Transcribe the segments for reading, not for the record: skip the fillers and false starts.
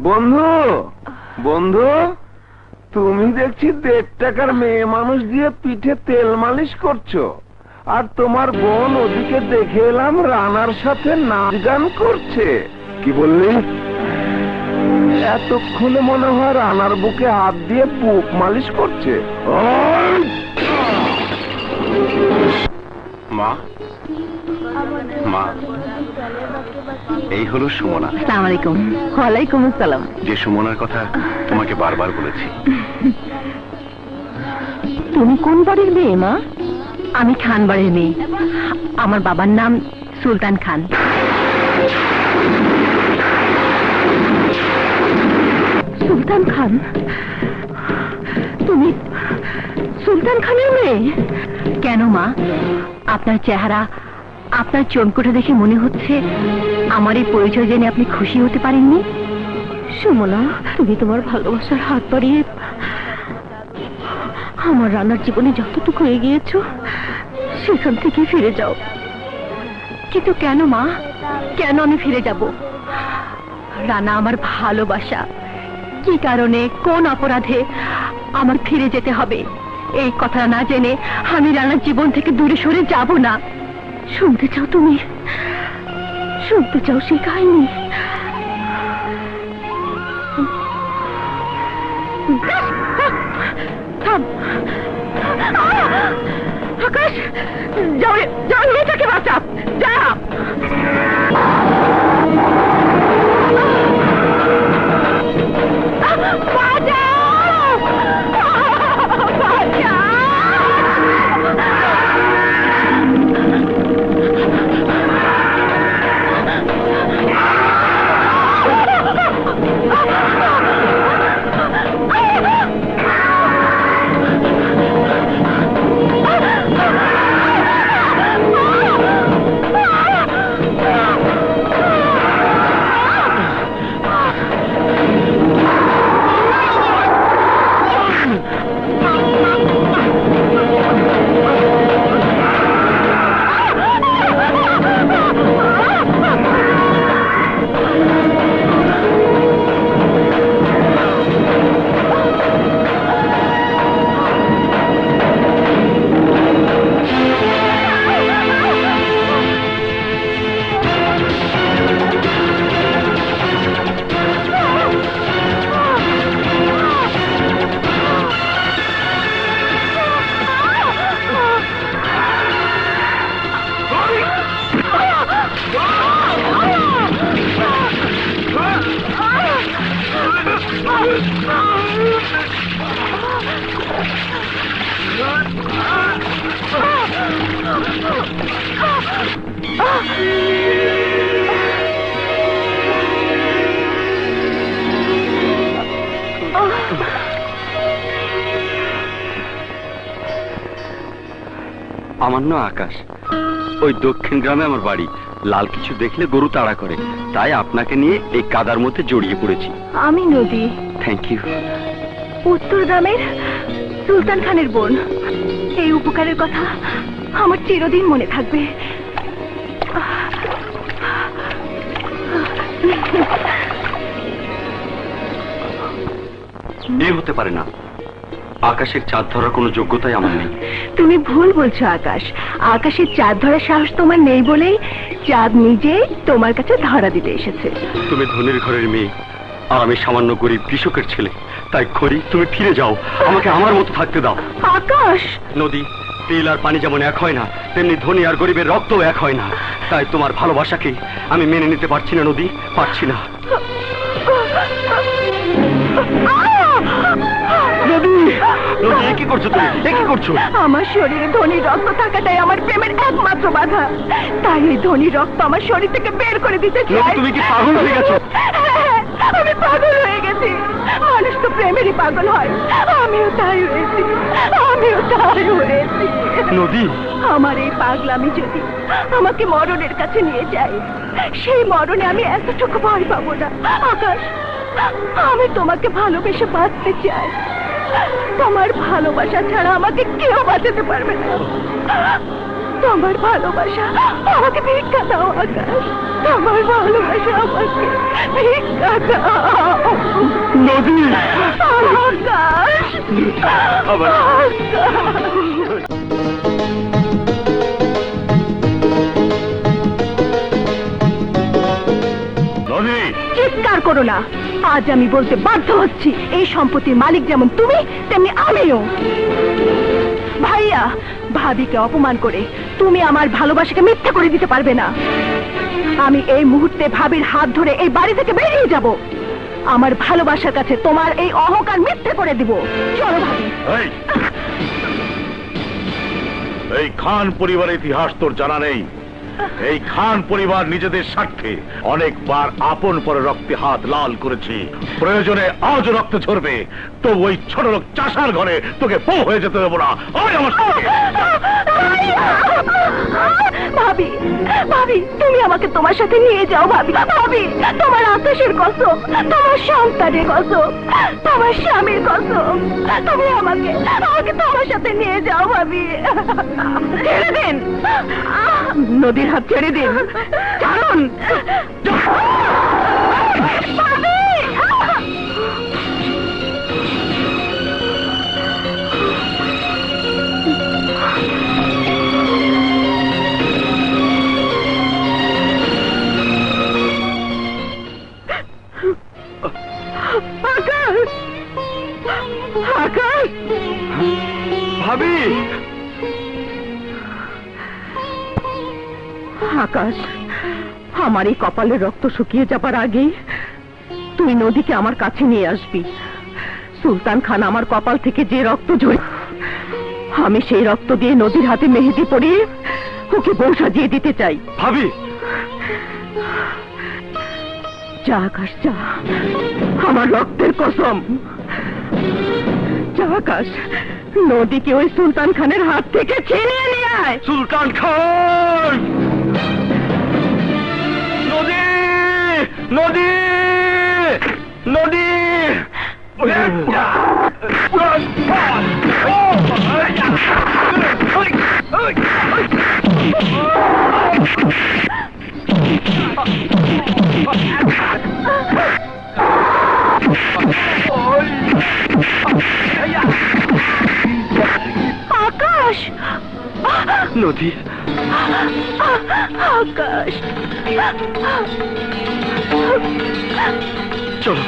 বন্ধু বন্ধু, তুমি দেখছি 1.5 টাকার মেয়ে মানুষ দিয়ে পিঠে তেল মালিশ করছো, আর তোমার বোন ওদিকে দেখে এলাম রানার সাথে নাচ গান করছে। কি বললি? এতক্ষণে মনে হয় রানার বুকে হাত দিয়ে পুক মালিশ করছে। মা, মা, এই হলো সুমনা। আসসালামু আলাইকুম। ওয়ালাইকুম আসসালাম। যে সুমনার কথা তোমাকে বারবার বলেছি। তুমি কোন বাড়ির মেয়ে মা? আমি খান বাড়ির মেয়ে। আমার বাবার নাম সুলতান খান। সুলতান খান? তুমি সুলতান খানের মেয়ে? কেন মা, আপনার চেহারা, আপনার চমকুটা দেখে মনে হচ্ছে আমার এই পরিচয় জেনে আপনি খুশি হতে পারেননি। সুমনা, তুমি তোমার ভালোবাসার হাত বাড়িয়ে আমার রান্নার জীবনে যতটুকু এগিয়েছ সেখান থেকে ফিরে যাও। কিন্তু কেন মা, কেন আমি ফিরে যাব? রানা আমার ভালোবাসা, কি কারণে, কোন অপরাধে আমার ফিরে যেতে হবে এই কথা না জেনে আমি রানার জীবন থেকে দূরে সরে যাব না। শুনতে চাও তুমি? শুনতে চাও সেই কাহিনী? আকাশ, যাও মেয়েটাকে বাঁচা, যা। আমার নাম আকাশ। ওই দক্ষিণ গ্রামে আমার বাড়ি। লাল কিছু দেখলে গরু তাড়া করে, তাই আপনাকে নিয়ে এই কাদার মধ্যে জড়িয়ে পড়েছি। আমি নদী। Thank you. উত্তর গ্রামের সুলতান খানের বোন। এই উপকারের কথা আমার চিরদিন মনে থাকবে। এ হতে পারে না। আকাশের চাঁদ ধরার কোনো যোগ্যতাই আমার নেই। তুমি ভুল বলছো আকাশ। আকাশের চাঁদ ধরার সাহস তোমার নেই বলেই চাঁদ নিজে তোমার কাছে ধরা দিতে এসেছে। তুমি ধনীর ঘরের মেয়ে, আর আমি সামান্য গরিব কৃষকের ছেলে। তাই খড়ি, তুমি ফিরে যাও, আমাকে আমার মতো থাকতে দাও। আকাশ, নদী, তেল আর পানি যেমন এক হয় না, তেমনি ধনী আর গরিবের রক্তও এক হয় না। তাই তোমার ভালোবাসাকে আমি মেনে নিতে পারছি না নদী, পারছি না। কি করছো তুমি? কি করছো? আমার শরীরে ধনী রক্ত থাকাটাই আমার প্রেমের একমাত্র বাধা। তাই এই ধনী রক্ত আমার শরীর থেকে বের করে দিতে চাই। তুমি কি পাগল হয়ে গেছো? আমি পাগল হয়ে গেছি। মানুষ তো প্রেমেরই পাগল হয়। আমিও তাই হয়েছি, আমিও তাই হয়েছি। নদী, আমার এই পাগলামি যদি আমাকে মরণের কাছে নিয়ে যায়, সেই মরণে আমি এতটুকু ভয় পাবো না। আকাশ, আমি তোমাকে ভালোবেসে বাঁচতে চাই। তোমার ভালোবাসা ছাড়া আমাকে কেউ বাঁচাতে পারবে না। তোমার ভালোবাসা আমাকে ভিক্ষা দাও আকাশ, তোমার ভালোবাসা আমাকে ভিক্ষা দাও। নদী আকাশ, আবার নদী, চিৎকার করো না। আজ আমি বলতে বাধ্য হচ্ছি, এই সম্পত্তির মালিক যেমন তুমি তেমনি আমিও। ভাইয়া, ভাবিকে অপমান করে তুমি আমার ভালোবাসাকে মিথ্যা করে দিতে পারবে না। আমি এই মুহূর্তে ভাবির হাত ধরে এই বাড়ি থেকে বেরিয়ে যাব। আমার ভালোবাসার কাছে তোমার এই অহংকার মিথ্যে করে দিব। চলো ভাবি। এই খান পরিবারের ইতিহাস তোর জানা নেই। এই খান পরিবার নিজেদের স্বার্থে অনেকবার আপন পরে রক্তে হাত লাল করেছে। প্রয়োজনে আজও রক্ত ঝরবে, তো ওই ছোট লোক চাষার ঘরে তোকে বউ হয়ে যেতে দেবো না। আমার ভাবি, ভাবি, তুমি আমাকে তোমার সাথে নিয়ে যাও ভাবি। ভাবি, তোমার আকাশের কসম, তোমার সন্তানের কসম, তোমার স্বামীর কসম, তুমি আমাকে তোমার সাথে নিয়ে যাও ভাবি। ছেড়ে দিন, নদীর হাত ছেড়ে দিন। কারণ আকাশ, ভাবি, আকাশ, আমার এই কপালের রক্ত শুকিয়ে যাবার আগে তুই নদীকে আমার কাছে নিয়ে আসবি। সুলতান খান আমার কপাল থেকে যে রক্ত ঝরে, আমি সেই রক্ত দিয়ে নদীর হাতে মেহেদি পরিয়ে ওকে বউ সাজিয়ে দিতে চাই। ভাবি, যা আকাশ, যা, আমার রক্তের কসম। যা আকাশ, নদীকে ওই সুলতান খানের হাত থেকে ছিনিয়ে নিয়ে আয়। সুলতান খান! নদী, নদী, নদী! আকাশ, নদী, আকাশ, চলো।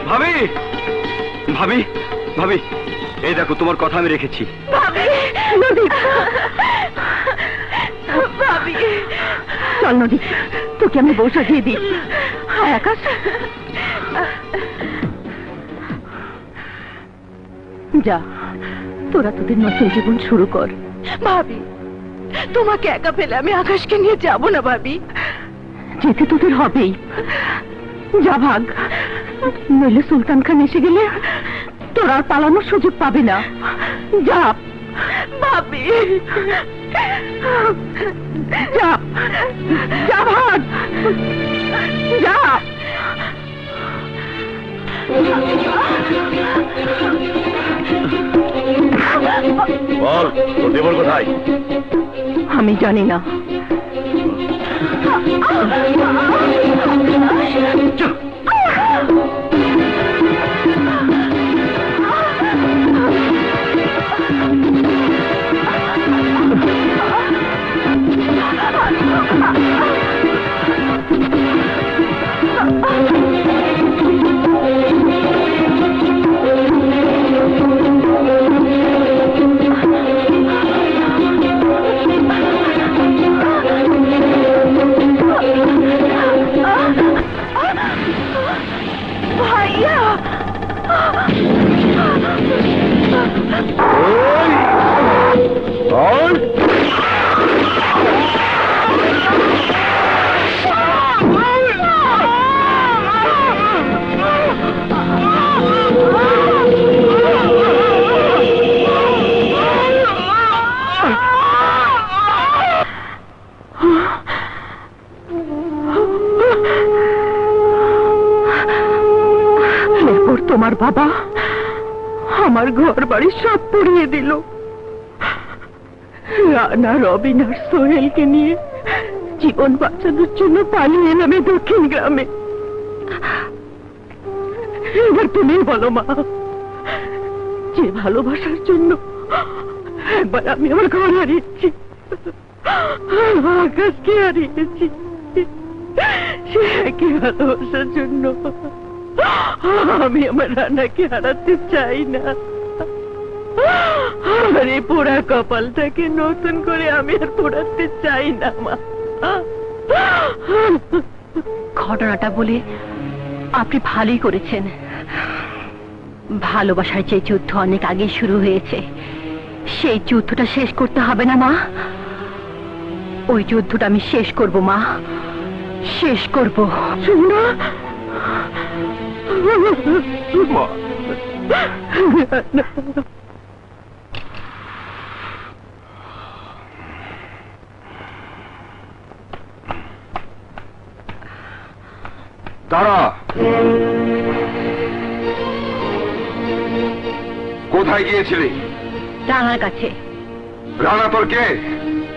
ভাবি, ভাবি, ভাবি, এই দেখো তোমার কথা আমি রেখেছি। ভাবি, নদী, ভাবি, চল নদী, তোকে আমি বউ সাজিয়ে দিই। হায় আকাশ, যা, তোরা তোদের নতুন জীবন শুরু কর। ভাবি, তোমাকে একা ফেলে আমি আকাশকে নিয়ে যাব না ভাবি। যেতে তোদের হবেই, যা ভাগ, নইলে সুলতান খান এসে গেলে তোর আর পালানোর সুযোগ পাবে না। যা ভাবি, যা, যা ভাগ, যা। বল, তোর দেবর কোথায়? আমি জানি না। তোমার বাবা আমার ঘর বাড়ি সব পুড়িয়ে দিল। রানা, রবিন আর সোহেলকে নিয়ে জীবন বাঁচানোর জন্য পালিয়ে এলাম এই দক্ষিণ গ্রামে। এবার তুমি বলো মা, যে ভালোবাসার জন্য একবার আমি আমার ঘর হারিয়েছি, আকাশকে হারিয়েছি, সে একই ভালোবাসার জন্য আমি আমার রানাকে হারাতে চাই না। আমার এই পোড়া কপালটাকে নতুন করে আমি আর পোড়াতে চাই না মা। ঘটনাটা বলে আপনি ভালোই করেছেন। ভালোবাসার যে যুদ্ধ অনেক আগে শুরু হয়েছে, সেই যুদ্ধটা শেষ করতে হবে না মা? ওই যুদ্ধটা আমি শেষ করব মা, শেষ করব। মা, দাঁড়া। কোথায় গিয়েছিলি? রানার কাছে। রানা তোর কে?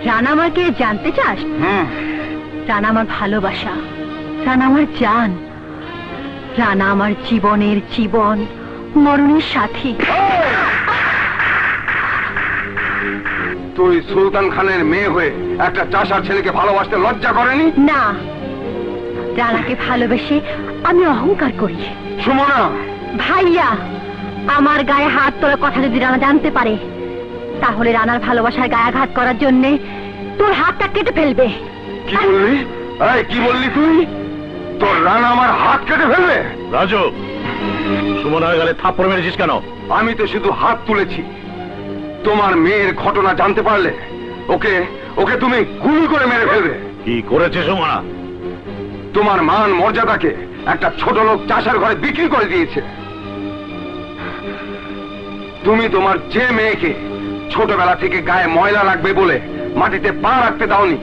রানা আমাকে জানতে চাস? হুম। রানা আমার ভালোবাসা, রানা আমার জান, রানা আমার জীবনের জীবন, মরণের সাথী। তুই সুলতান খানের মেয়ে হয়ে একটা চাষার ছেলেকে ভালোবাসতে লজ্জা করেনি? না, রানাকে ভালোবেসে আমি অহংকার করি। সুমনা! ভাইয়া, আমার গায়ে হাত তোলার কথা যদি রানা জানতে পারে, তাহলে রানার ভালোবাসায় গায়ে আঘাত করার জন্য তোর হাতটা কেটে ফেলবে। কি বললি? এই, কি বললি তুই? তোর রানা আমার হাত কেটে ফেলবে? রাজু, সুমনার গালে থাপ্পড় মেরেছিস কেন? আমি তো শুধু হাত তুলেছি। তোমার মেয়ের ঘটনা জানতে পারলে ওকে ওকে তুমি গুলি করে মেরে ফেলবে। কি করেছে সুমনা? তোমার মান মর্যাদাকে একটা ছোট লোক চাষার ঘরে বিক্রি করে দিয়েছে। তুমি তোমার যে মেয়েকে ছোটবেলা থেকে গায়ে ময়লা লাগবে বলে মাটিতে পা রাখতে দাওনি,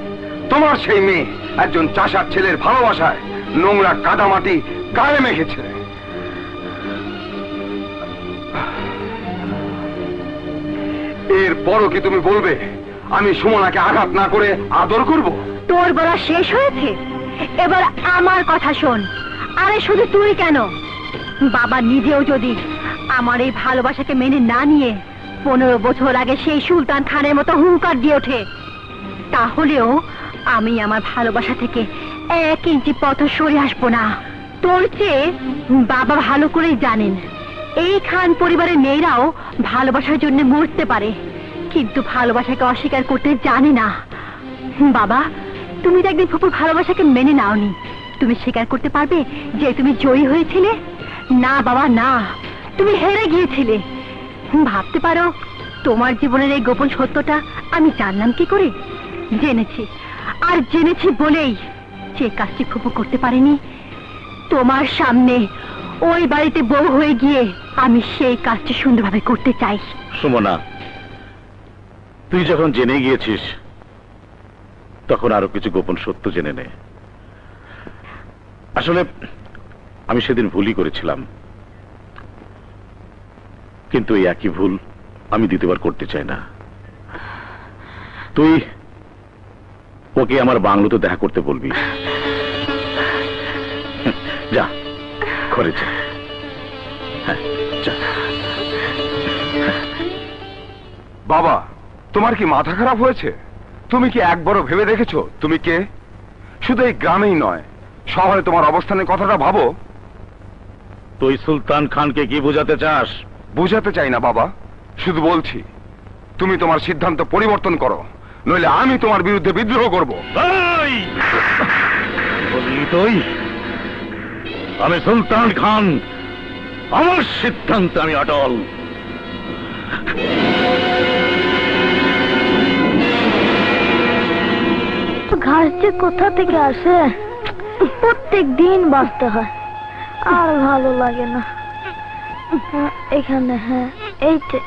তোমার সেই মেয়ে একজন চাষার ছেলের ভালোবাসায় নোংরা কাদামাটি গায়ে মেখেছে। এরপরও কি তুমি বলবে আমি সুমনাকে আঘাত না করে আদর করব? তোর বলা শেষ হয়েছে, এবার আমার কথা শোন। আরে শুধু তুই কেন, বাবা নিজেও যদি আমার এই ভালোবাসাকে মেনে না নিয়ে 15 বছর আগে সেই সুলতান খানের মতো হুঙ্কার দিয়ে ওঠে, তাহলেও আমি আমার ভালোবাসা থেকে 1 ইঞ্চি পথ সরে আসবো না। তোর চেয়ে বাবা ভালো করেই জানেন এই খান পরিবারের মেয়েরাও ভালোবাসার জন্য মরতে পারে, কিন্তু ভালোবাসাকে অস্বীকার করতে জানে না। বাবা, তুমি তো একদিন ফুপুর ভালোবাসাকে মেনে নাওনি। তুমি স্বীকার করতে পারবে যে তুমি জয়ী হয়েছিলে? না বাবা, না, তুমি হেরে গিয়েছিলে। ভাবতে পারো তোমার জীবনের এই গোপন সত্যটা আমি জানলাম কি করে? জেনেছি, আর জেনেছি বলেই যে কাজটি ফুপু করতে পারেনি, তোমার সামনে ওই বাড়িতে বউ হয়ে গিয়ে আমি সেই কাজটি সুন্দরভাবে করতে চাই। সুমনা, তুই যখন জেনে গিয়েছিস তখন আরো কিছু গোপন সত্য জেনে নে। আসলে আমি সেদিন ভুলই করেছিলাম, কিন্তু এই একই ভুল আমি দ্বিতীয়বার করতে চাই না। তুই ওকে আমার বাংলোতে দেখা করতে বলবি। যা, ঘরে যা। হ্যাঁ, যা। বাবা, তোমার কি মাথা খারাপ হয়েছে? তুমি কি একবারও ভেবে দেখেছো তুমি কে? শুধু এই গ্রামেই নয়, শহরে তোমার অবস্থানের কথাটা ভাবো। তুই সুলতান খানকে কি বোঝাতে চাস? বুঝাতে চাই না বাবা, শুধু বলছি তুমি তোমার সিদ্ধান্ত পরিবর্তন করো, নইলে আমি তোমার বিরুদ্ধে বিদ্রোহ করব। এই! বললি তুই? আমি সুলতান খান, আমার সিদ্ধান্তে আমি অটল। ঘাস যে কোথা থেকে আসে, প্রত্যেক দিন বাঁচতে হয়, আর ভালো লাগে না। এখানে, হ্যাঁ, এইটা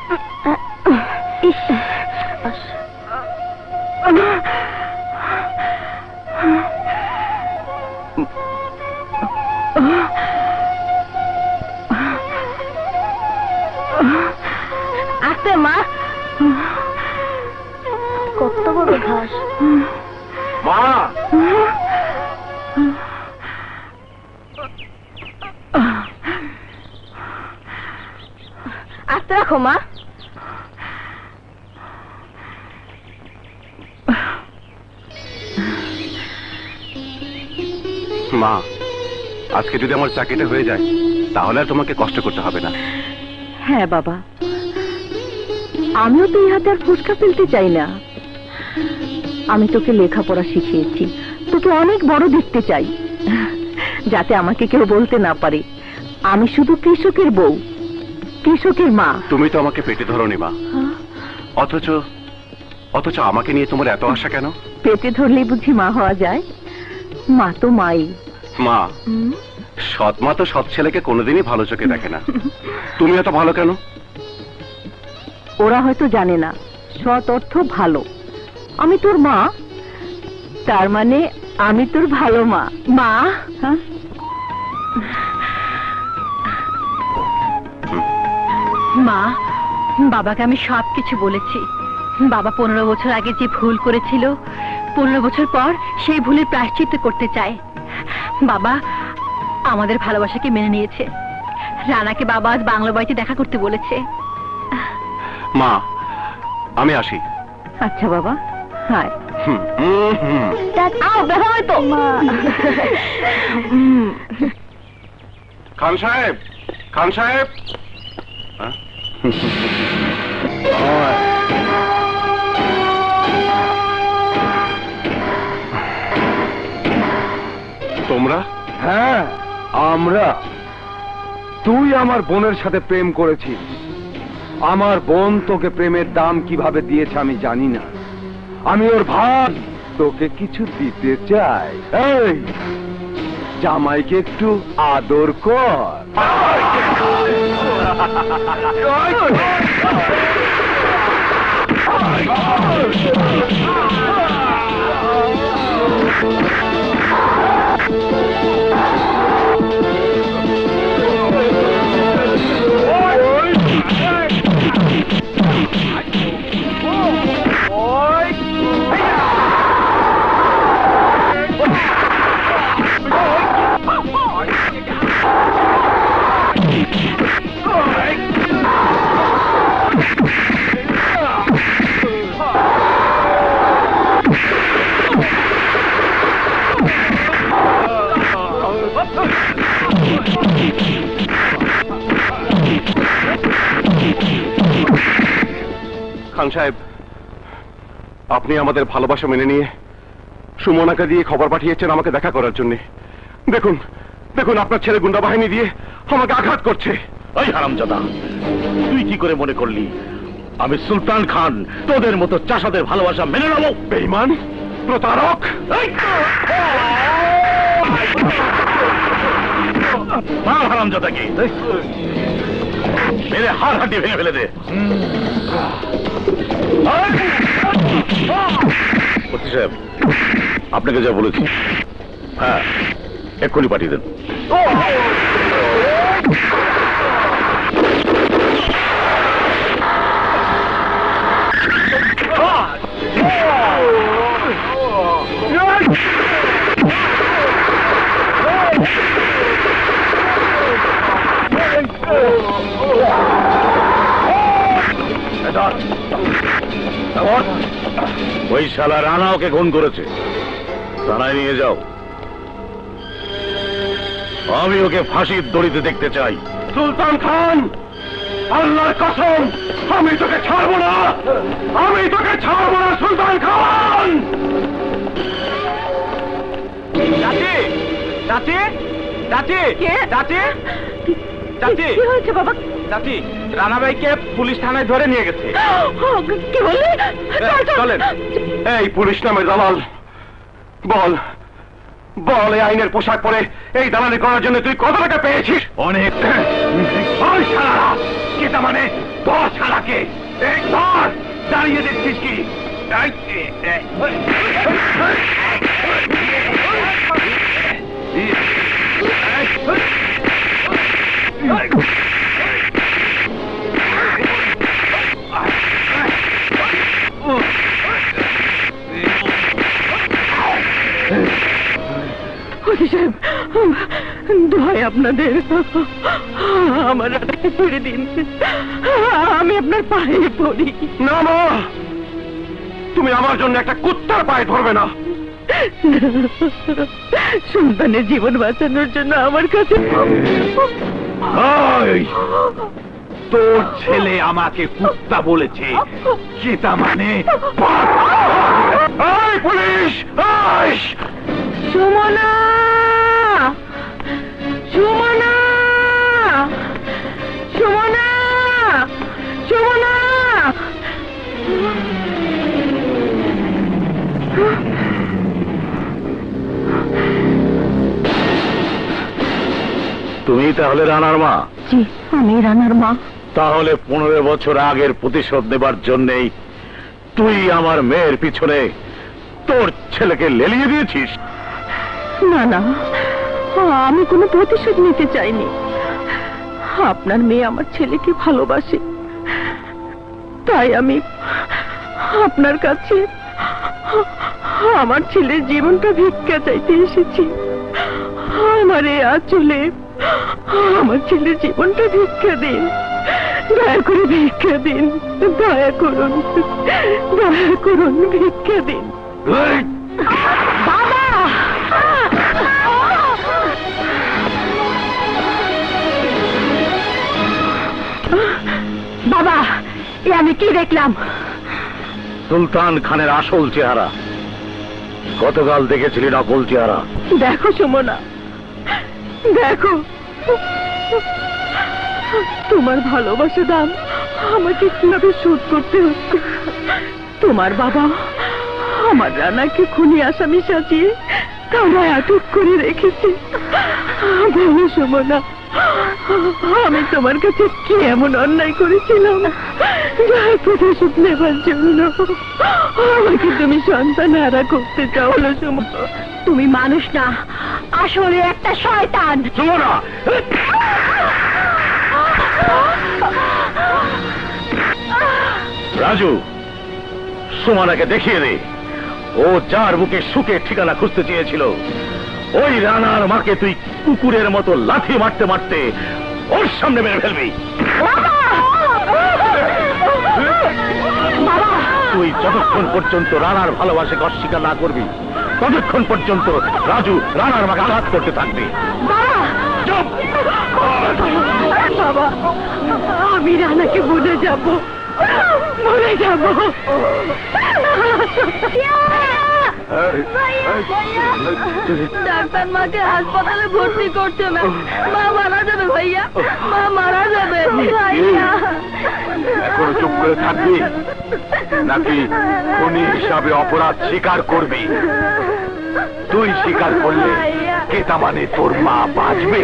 ইস, আস। দে মা, কত বড় ঘাস। মা, আস্তে রাখো মা। মা, আজকে যদি আমার চাকরিটা হয়ে যায় তাহলে আর তোমাকে কষ্ট করতে হবে না। হ্যাঁ বাবা, আমিও তো এই হাতে আর ফুসকা ফেলতে চাই না। আমি তোকে লেখাপড়া শিখিয়েছি, তোকে অনেক বড় দেখতে চাই, যাতে আমাকে কেউ বলতে না পারে আমি শুধু কৃষকের বউ, কৃষকের মা। তুমি তো আমাকে পেটে ধরোনি মা, অথচ অথচ আমাকে নিয়ে তোমার এত আশা কেন? পেটে ধরলেই বুঝি মা হওয়া যায়? মা তো মাই। মা, সৎ মা তো সৎ ছেলেকে কোনোদিনই ভালো চোখে দেখে না। তুমি এত ভালো কেন? ওরা হয়তো জানে না সৎ অর্থ ভালো। আমি তোর মা, তার মানে আমি তোর ভালো মা। মা, হ্যাঁ, মা, বাবাকে আমি সবকিছু বলেছি। বাবা 15 বছর আগে যে ভুল করেছিল, 15 বছর পর সেই ভুলের প্রায়শ্চিত্ত করতে চায়। বাবা আমাদের ভালোবাসাকে মেনে নিয়েছে। রানাকে বাবা আজ বাংলা বাড়িতে দেখা করতে বলেছে। মা, আমি আসি। আচ্ছা বাবা, হায়। খান সাহেব, খান সাহেব। তোমরা? হ্যাঁ, আমরা। তুই আমার বোনের সাথে প্রেম করেছিস। আমার বোন তোকে প্রেমের দাম কিভাবে দিয়েছে আমি জানি না। আমি ওর ভাই, তোকে কিছু দিতে চাই। এই জামাইকে একটু আদর কর। খান সাহেব, আপনি আমাদের ভালোবাসা মেনে নিয়ে সুমনাকে দিয়ে খবর পাঠিয়েছেন আমাকে দেখা করার জন্য। দেখুন দেখুন, আপনার ছেলে গুন্ডা বাহিনী দিয়ে আমাকে আঘাত করছে। ওই হারামজাদা, তুই কি করে মনে করলি আমি সুলতান খান তোদের মতো চাষাদের ভালোবাসা মেনে নেব? বেঈমান, প্রতারক। হারামজাদাকে মেরে হাড় হাড্ডি ভেঙে ফেলে দে। ওসি সাহেব, আপনাকে যা বলেছি, হ্যাঁ, এক্ষুনি পাঠিয়ে দেন। ওই শালা রানা ওকে খুন করেছে, থানায় নিয়ে যাও। আমি ওকে ফাঁসির দড়িতে দেখতে চাই। সুলতান খান, আল্লাহর কসম, আমি তোকে ছাড়বো না, আমি তোকে ছাড়বো না সুলতান খান। চাচি, চাচি, চাচি, চাচি, চাচি, কি হয়েছে বাবা? চাচি, রানা ভাইকে পুলিশ থানায় ধরে নিয়ে গেছে। কি বললি? চলেন। এই পুলিশ নামের দালাল, বল বল, এই আইনের পোশাক পরে এই দালালি করার জন্য তুই কত টাকা পেয়েছিস? অনেক। ওই শালারা, কেটা মানে তোর শালাকে এই ধর, দাঁড়িয়ে দেখছিস কি? ওসি সাহেব, দোহাই আপনাদের, আমার রানাকে ছেড়ে দিন, আমি আপনার পায়ে পড়ি। না মা, তুমি আমার জন্য একটা কুত্তার পায়ে ধরবে না। সন্তানের জীবন বাঁচানোর জন্য আমার কাছে এই, তোর ছেলে আমাকে কুত্তা বলেছে, সেটা মানে এই পুলিশ! এই! সুমনা, সুমনা, সুমনা, সুমনা। তুমি তাহলে রানার মা? জি, আমি রানার মা। তাহলে 15 বছর আগের প্রতিশোধ নেবার জন্যেই তুই আমার মেয়ের পিছনে তোর ছেলেকে লেলিয়ে দিয়েছিস? না না, আমি কোনো প্রতিশোধ নিতে চাইনি। আপনার মেয়ে আমার ছেলেকে ভালোবাসে, তাই আমি আপনার কাছে আমার ছেলের জীবনটা ভিক্ষা চাইতে এসেছি। আমার এই আঁচলে আমার ছেলের জীবনটা ভিক্ষা দিন, দয়া করে ভিক্ষা দিন, দয়া করুন, দয়া করুন, ভিক্ষা দিন। বাবা! বাবা, এ আমি কি দেখলাম? সুলতান খানের আসল চেহারা। গতকাল দেখেছিলি নকল চেহারা। দেখো সুমনা, দেখো, তোমার ভালোবাসা দাম আমাকে কিভাবে শোধ করতে হচ্ছে। তোমার বাবা আমার রানাকে খুনি আসামি সাজিয়ে থানায় আটক করে রেখেছে। বলো সুমনা, আমি তোমার কাছে কি এমন অন্যায় করেছিলাম যার প্রতিশোধ নেবার জন্য আমাকে তুমি সন্তান হারা করতে চাও? বলো সুমনা, তুমি মানুষ না, আসলে একটা শয়তান। সুমনা! রাজু, সুমনাকে দেখিয়ে দে। ও যার বুকে সুখের ঠিকানা খুঁজতে চেয়েছিল, ওই রানার মাকে তুই কুকুরের মতো লাথি মারতে মারতে ওর সামনে মেরে ফেলবি। তুই যতক্ষণ পর্যন্ত রানার ভালোবাসাকে অস্বীকার না করবি, ততক্ষণ পর্যন্ত রাজু রানার মাকে আঘাত করতে থাকবে। চুপ! বাবা, আমি রানাকে ভুলে যাব, ভুলে যাব। ডাক্তার মাকে হাসপাতালে ভর্তি করছে না, মা মারা যাবে ভাইয়া, মা মারা যাবে। এখনো চুপ করে থাকবি নাকি খুনি হিসাবে অপরাধ স্বীকার করবি? তুই স্বীকার করলে কেতা মানে তোর মা বাঁচবে।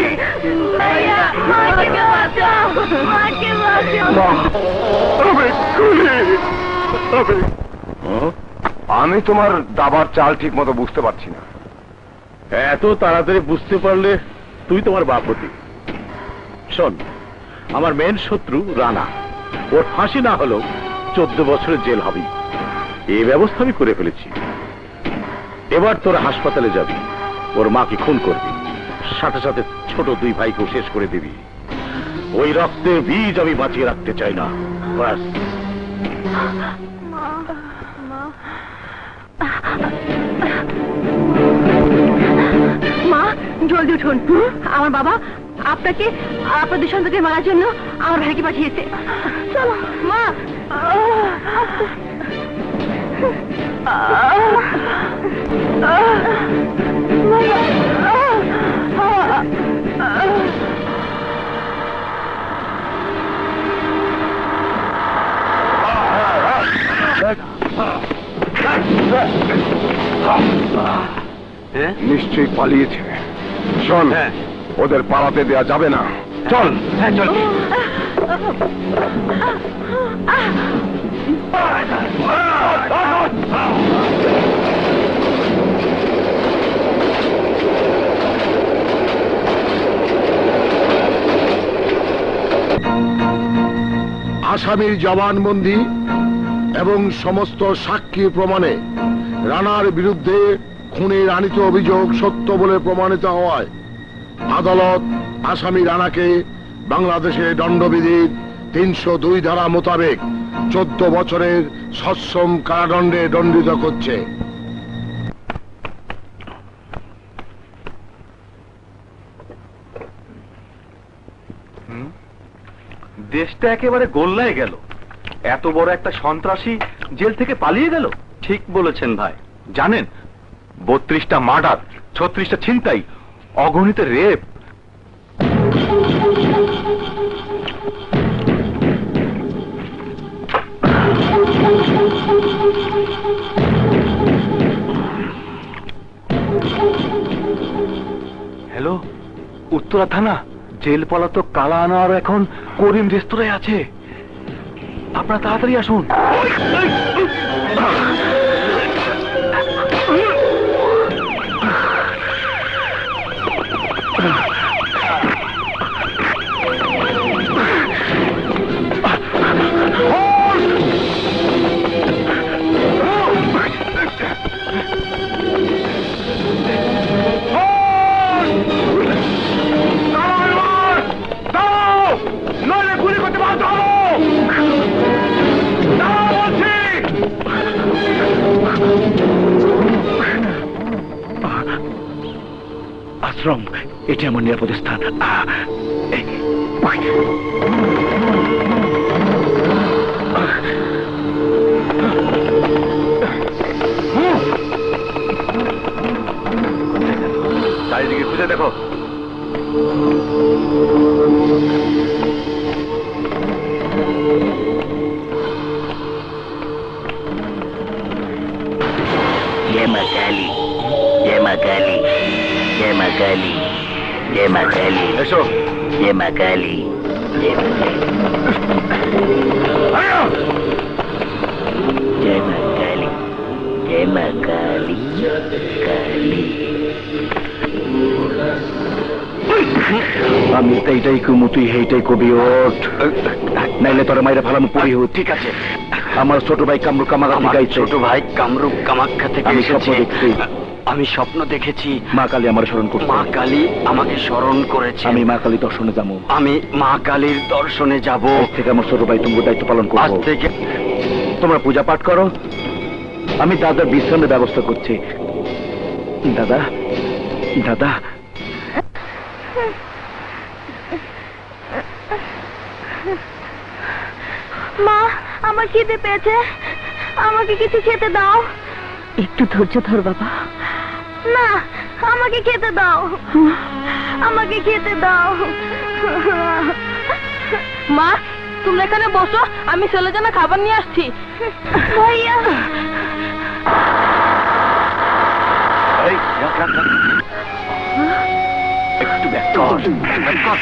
আমি তোমার দাবার চাল ঠিক মতো বুঝতে পারছি না। এত তাড়াতাড়ি বুঝতে পারলে তুই তোমার বাপ হতি। শোন, আমার মেন শত্রু রানা, ওর ফাঁসি না হলেও 14 বছরের জেল হবে, এই ব্যবস্থা আমি করে ফেলেছি। এবার তোরা হাসপাতালে যাবি, ওর মাকে খুন করবি, সাথে সাথে ছোট 2 ভাইকেও শেষ করে দিবি। ওই রক্তের বীজ আমি বাঁচিয়ে রাখতে চাই না। ব্যাস। মা, জলদি উঠুন। আমার বাবা আপনাকে আপনাদের সন্তানকে মারার জন্য আমার ভাইকে পাঠিয়েছে। চলো মা। নিশ্চয়ই পালিয়েছে। শোন, ওদের পালাতে দেয়া যাবে না। চল। চল। আসামির জবানবন্দি এবং সমস্ত সাক্ষী প্রমাণে রানার বিরুদ্ধে খুনের আনিত অভিযোগ সত্য বলে প্রমাণিত হওয়ায় আদালত আসামি রানাকে বাংলাদেশের দণ্ডবিধির 302 ধারা মোতাবেক 14 বছরের সশ্রম কারাদণ্ডে দণ্ডিত করছে। দেশটা একেবারে গোল্লায় গেল। এত বড় একটা সন্ত্রাসী জেল থেকে পালিয়ে গেল। ঠিক বলেছেন ভাই। জানেন, 32টা মার্ডার, 36টা ছিনতাই, অগণিত রেপ। হ্যালো, উত্তরা থানা। জেল পলাতক কালা আনোয়ার এখন করিম রেস্তোরাঁয় আছে। আপনারা তাড়াতাড়ি আসুন। আশ্রম, এটি আমার নিরাপদ স্থান। চারিদিকে খুঁজে দেখো। जय मां काली, जय मां काली, जय मां काली, जय मां काली, এসো। जय मां काली, जय मां काली, जय मां काली, जय मां काली, काली। আমি এইটাই কমু, তুই এইটাই কবি। ওঠ, নাইলে তোর মাইরা ফেলাম পড়ি। ঠিক আছে। আমার ছোট ভাই কামরু কামাখা গাইছে। ছোট ভাই কামরূপ কামাখ্যা থেকে আমি স্বপ্ন এসেছে। দেখছি। আমি স্বপ্ন দেখেছি মা কালী আমার স্মরণ করছে। মা কালী আমাকে স্মরণ করেছে। আমি মা কালী দর্শনে যাবো। আমি মা কালীর দর্শনে যাব। আজ থেকে আমার ছোট ভাই তুমি দায়িত্ব পালন আজ করবো। থেকে তোমরা পূজা পাঠ করো, আমি দাদার বিশ্রামের ব্যবস্থা করছি। দাদা, দাদা, মা, আমার খিদে পেয়েছে, আমাকে কিছু খেতে দাও। একটু ধৈর্য ধর বাবা। না, আমাকে খেতে দাও, আমাকে খেতে দাও। মা, তুমি এখানে বসো, আমি চলে যানা খাবার নিয়ে আসছি। ভাইয়া, এই, রাখ, রাখ, রাখ। একটু ব্যাক কর, ব্যাক কর।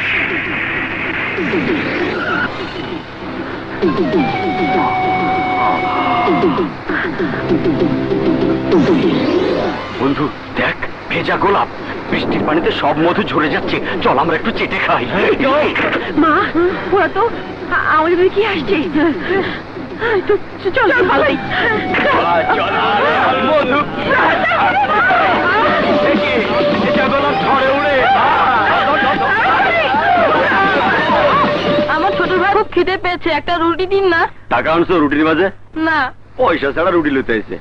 বন্ধু দেখ, ভেজা গোলাপ, বৃষ্টির পানিতে সব মধু ঝরে যাচ্ছে। চল আমরা একটু চেটে খাই। মা, ওরা তো আমাদের কি আসছে। চল ভালোই। মধু, ভেজা গোলাপ ঝড়ে উড়ে। আমার ছোট ভাই খুব খিদে পেয়েছে, একটা রুটি দিন না। টাকা আনছো রুটির মাঝে? না। পয়সা ছাড়া রুটি লইতে আইছে।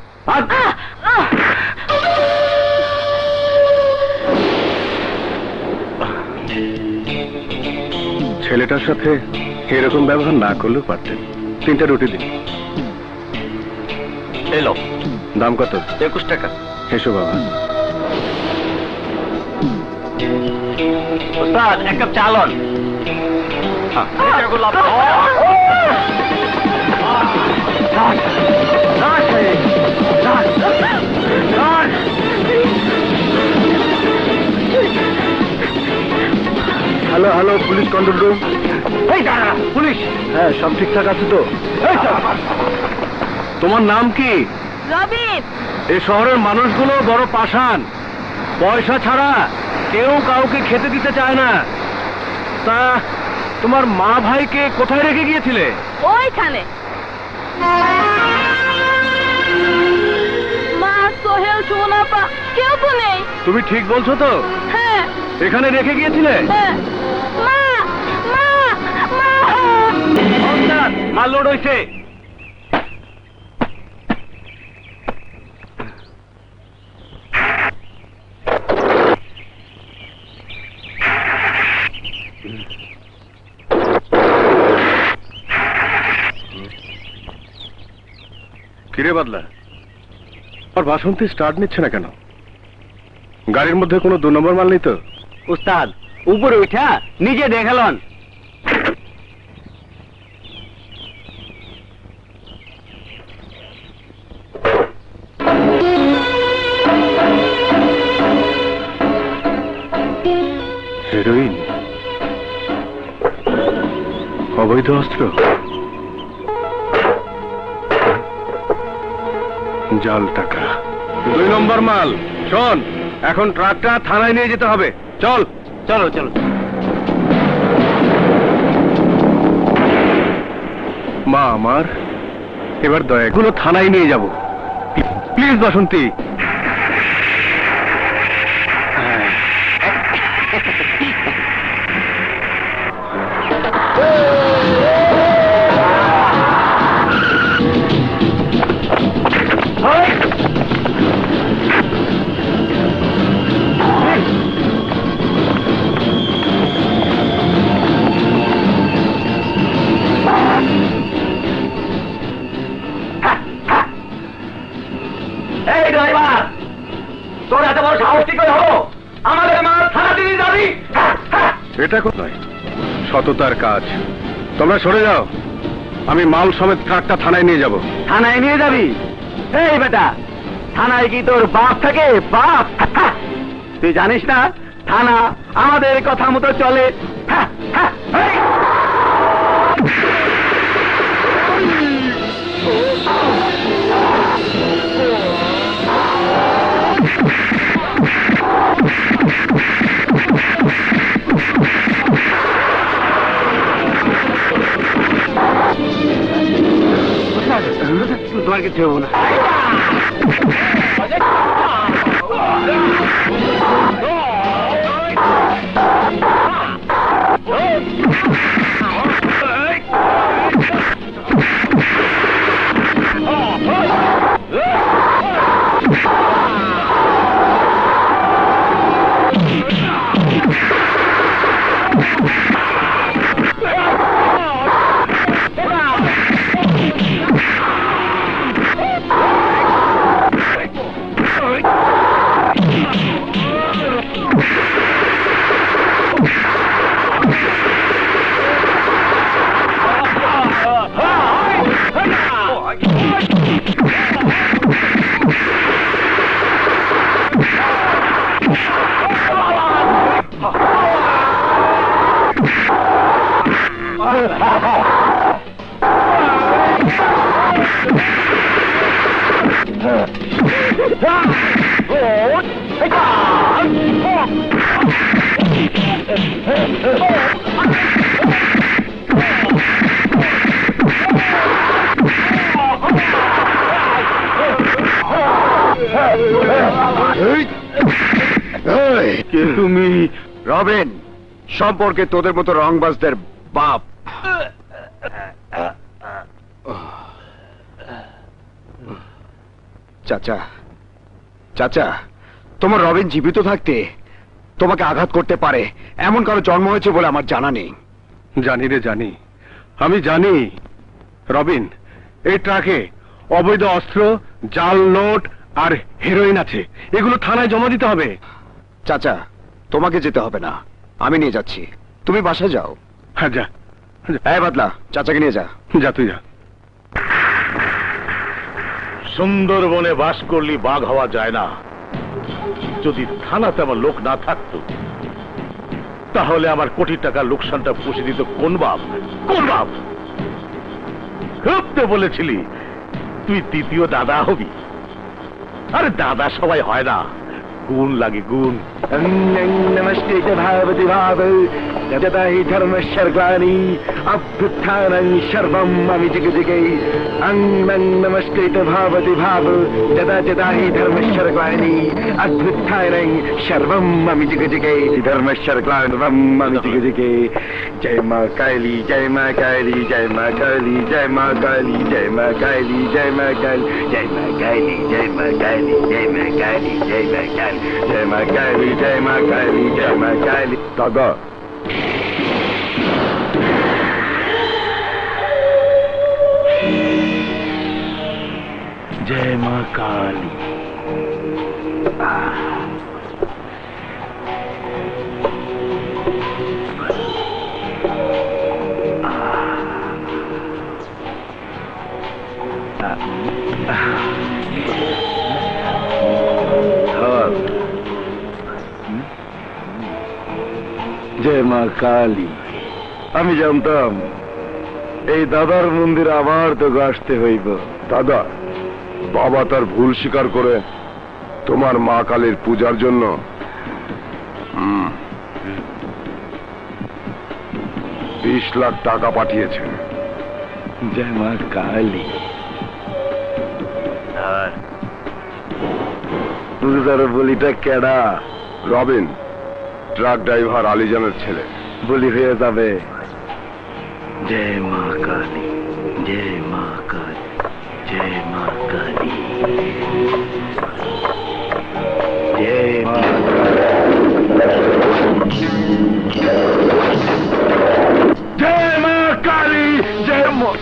ছেলেটার সাথে এরকম ব্যবহার না করলেও পারতেন। 3টা রুটি দিন। এলো। দাম কত? 21 টাকা। এসো বাবা। ওস্তাদ, এক কাপ চা লন। ভেজা গোলাপ। Hello hello, police control room. এই দাঁড়া, পুলিশ। হ্যাঁ, সব ঠিকঠাক আছে তো? এই চল। তোমার নাম কি? রবিন। এই শহরের মানুষগুলো বড় পাষাণ, পয়সা ছাড়া কেউ কাউকে খেতে দিতে চায় না। তা তোমার মা ভাইকে কোথায় রেখে গিয়েছিলে? ওইখানে। মা, সোহেল, সুমনা, কেউ তো নেই। তুমি ঠিক বলছো তো? হ্যাঁ এখানে রেখে গিয়েছিলে? হ্যাঁ। মা মা মা মাল লোড হয়েছে। কিরে বাদলা, আর বাসন্তী স্টার্ট নিচ্ছে না কেন? গাড়ির মধ্যে কোনো 2 নম্বর মাল নেই তো? উস্তাদ উপরে উঠা নিজে দেখালন। হেরোইন, অবৈধ অস্ত্র, জাল টাকা, 2 নম্বর মাল। শোন, এখন ট্রাকটা থানায় নিয়ে যেতে হবে। চল চলো চলো। মা আমার, এবার দয়া এগুলো থানায় নিয়ে যাব প্লিজ বাসন্তী। এই ড্রাইভার, তোর এত বড় সাহস কি করে হলো আমাদের মাল থানাতে নিয়ে যাবি? এটা নয়, সততার কাজ। তোমরা সরে যাও, আমি মাল সমেত ট্রাকটা থানায় নিয়ে যাব। থানায় নিয়ে যাবি? এই বেটা, থানায় কি তোর বাপ থাকে? বাপ? তুই জানিস না থানা আমাদের কথা মতো চলে? এই! তোমার কিছু হবো না। কে তুমি? রবিন, সম্পর্কে তোদের মতো রংবাজদের বাপ। চাচা, চাচা, তোমার রবিন জীবিত থাকতে তোমাকে আঘাত করতে পারে এমন কারো জন্ম হয়েছে বলে আমার জানা নেই। জানি রে, জানি, আমি জানি। রবিন, এই ট্রাকে অবৈধ অস্ত্র, জাল নোট আর হেরোইন আছে। এগুলো থানায় জমা দিতে হবে। চাচা, তোমাকে যেতে হবে না, আমি নিয়ে যাচ্ছি। তুমি বাসায় যাও। হ্যাঁ, যা এই বাদলা, চাচাকে নিয়ে যা। যা, তুই যা। সুন্দরবনে বাস করলে বাঘ হওয়া যায় না। যদি থানাতে আমার লোক না থাকতো তাহলে আমার কোটি টাকার লোকসানটা পুষে দিত কোন বাপ? কোন বাপ? খুব তো বলেছিলি তুই দ্বিতীয় দাদা হবি। আরে দাদা সবাই হয় না, গুণ লাগে গুণ। नमस्ते च भावति भाव यदा हि धर्मशर्वाणि अभ्युत्थानं सर्वं मम जिगजिगे नमस्ते च भावति भाव यदा हि धर्मशर्वाणि अभ्युत्थानं सर्वं मम जिगजिगे धर्मशर्वाणं मम जिगजिगे। जय मां काली जय मां काली जय मां काली जय मां काली जय मां काली जय मां काली जय मां काली जय मां काली जय मां काली जय मां काली जय मां काली जय मां काली जय मां काली। दादा जय मां काली। जय मां काली। আমি জানতাম এই দাদার মন্দির আবার তো আসতে হইব। দাদা, বাবা তার ভুল স্বীকার করে তোমার মা কালীর পূজার জন্য 20 লাখ টাকা পাঠিয়েছে। জয় মা কালী। পূজার বলিটা কেডা? রবিন, ট্রাক ড্রাইভার আলিজানের ছেলে। বলি হয়ে যাবে। जय मां काली जय मां काली जय मां काली जय मां जय मां काली जय मां।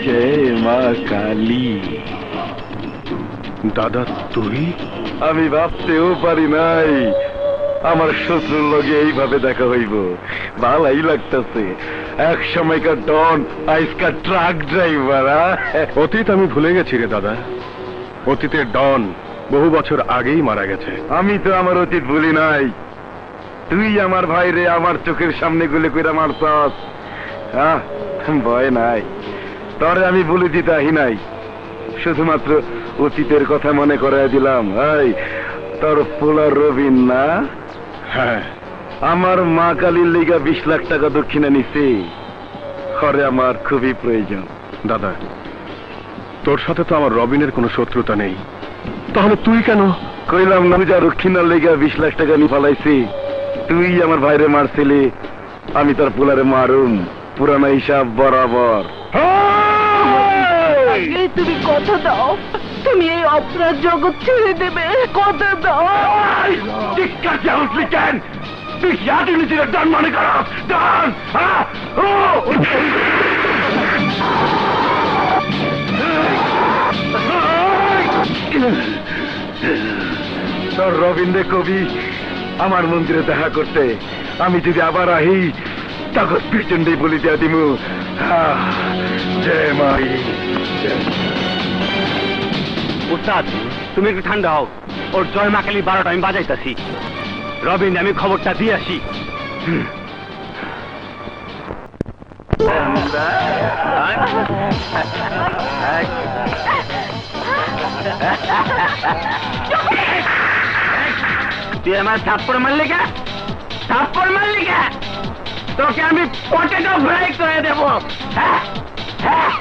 जय मां काली। দাদা তুই? আমি ভাবতেও পারি নাই আমার শত্রুর লগে এইভাবে দেখা হইব। ভালাই লাগতেছে। এক সময়কার ডন আজকাল ট্রাক ড্রাইভার। অতীত আমি ভুলে গেছি রে দাদা। অতীতের ডন বহু বছর আগেই মারা গেছে। আমি তো আমার অতীত ভুলি নাই। তুই আমার ভাই রে আমার চোখের সামনে গুলি কইরা মারছস। ভয় নাই, তরে আমি বলে দিতে আহি নাই। শুধুমাত্র অতীতের কথা মনে করাই দিলাম। এই তোর পোলার রবিন না? হ্যাঁ, আমার মা কালীর লিগা 20 লাখ টাকা দক্ষিণা নিছে। ঘরে আমার খুবই প্রয়োজন। দাদা তোর সাথে তো আমার রবিনের কোনো শত্রুতা নেই, তাহলে তুই কেন? কইলাম না পূজা দক্ষিণার লিগা 20 লাখ টাকা নিয়ে ফেলাইছি। তুই আমার ভাইরে মারছিলি, আমি তোর পোলারে মারুম। পুরানা হিসাব বরাবর। তুমি কথা দাও, তুমি এই অপরাধ জগৎ ছেড়ে দেবে। কথা দাও। চিৎকার দিয়ে উঠলি কেন? তুই ইয়াদি নিজের ডান মনে কর। ডান তোর রবীন্দ্র কবি আমার মন্দিরে দেখা করতে। আমি যদি আবার আহি তখন পিছনটাই বলি দিয়া দিমু। জয় মাই। উস্তাদ, তুমি একটু ঠান্ডা হও। ওর জয় মা কালী 12টা আমি বাজাইতাছি। রবিন, আমি খবরটা দিয়ে আসি। তুই আমার থাপ্পড় মারলি কে? থাপ্পড় মারলি কে? তোকে আমি পটেটো ফ্রাই করে দেবো। হ্যাঁ হ্যাঁ।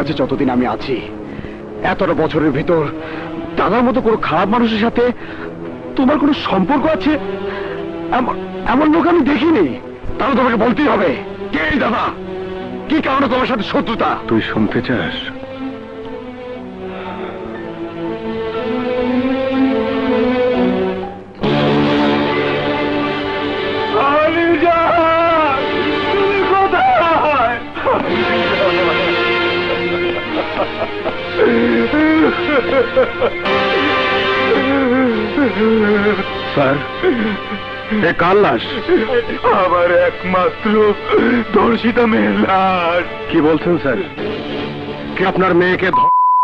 কাছে যতদিন আমি আছি, এতটা বছরের ভিতর দাদার মতো কোনো খারাপ মানুষের সাথে তোমার কোনো সম্পর্ক আছে এমন লোক আমি দেখিনি। তাহলে তোমাকে বলতেই হবে, কে এই দাদা, কি কারণে তোমার সাথে শত্রুতা? তুই শুনতে চাস? তুমি কোথায়? স্যার, এ কার লাশ? আমার একমাত্র ধর্ষিতা মেয়ের লাশ। কি বলছেন স্যার? কে আপনার মেয়েকে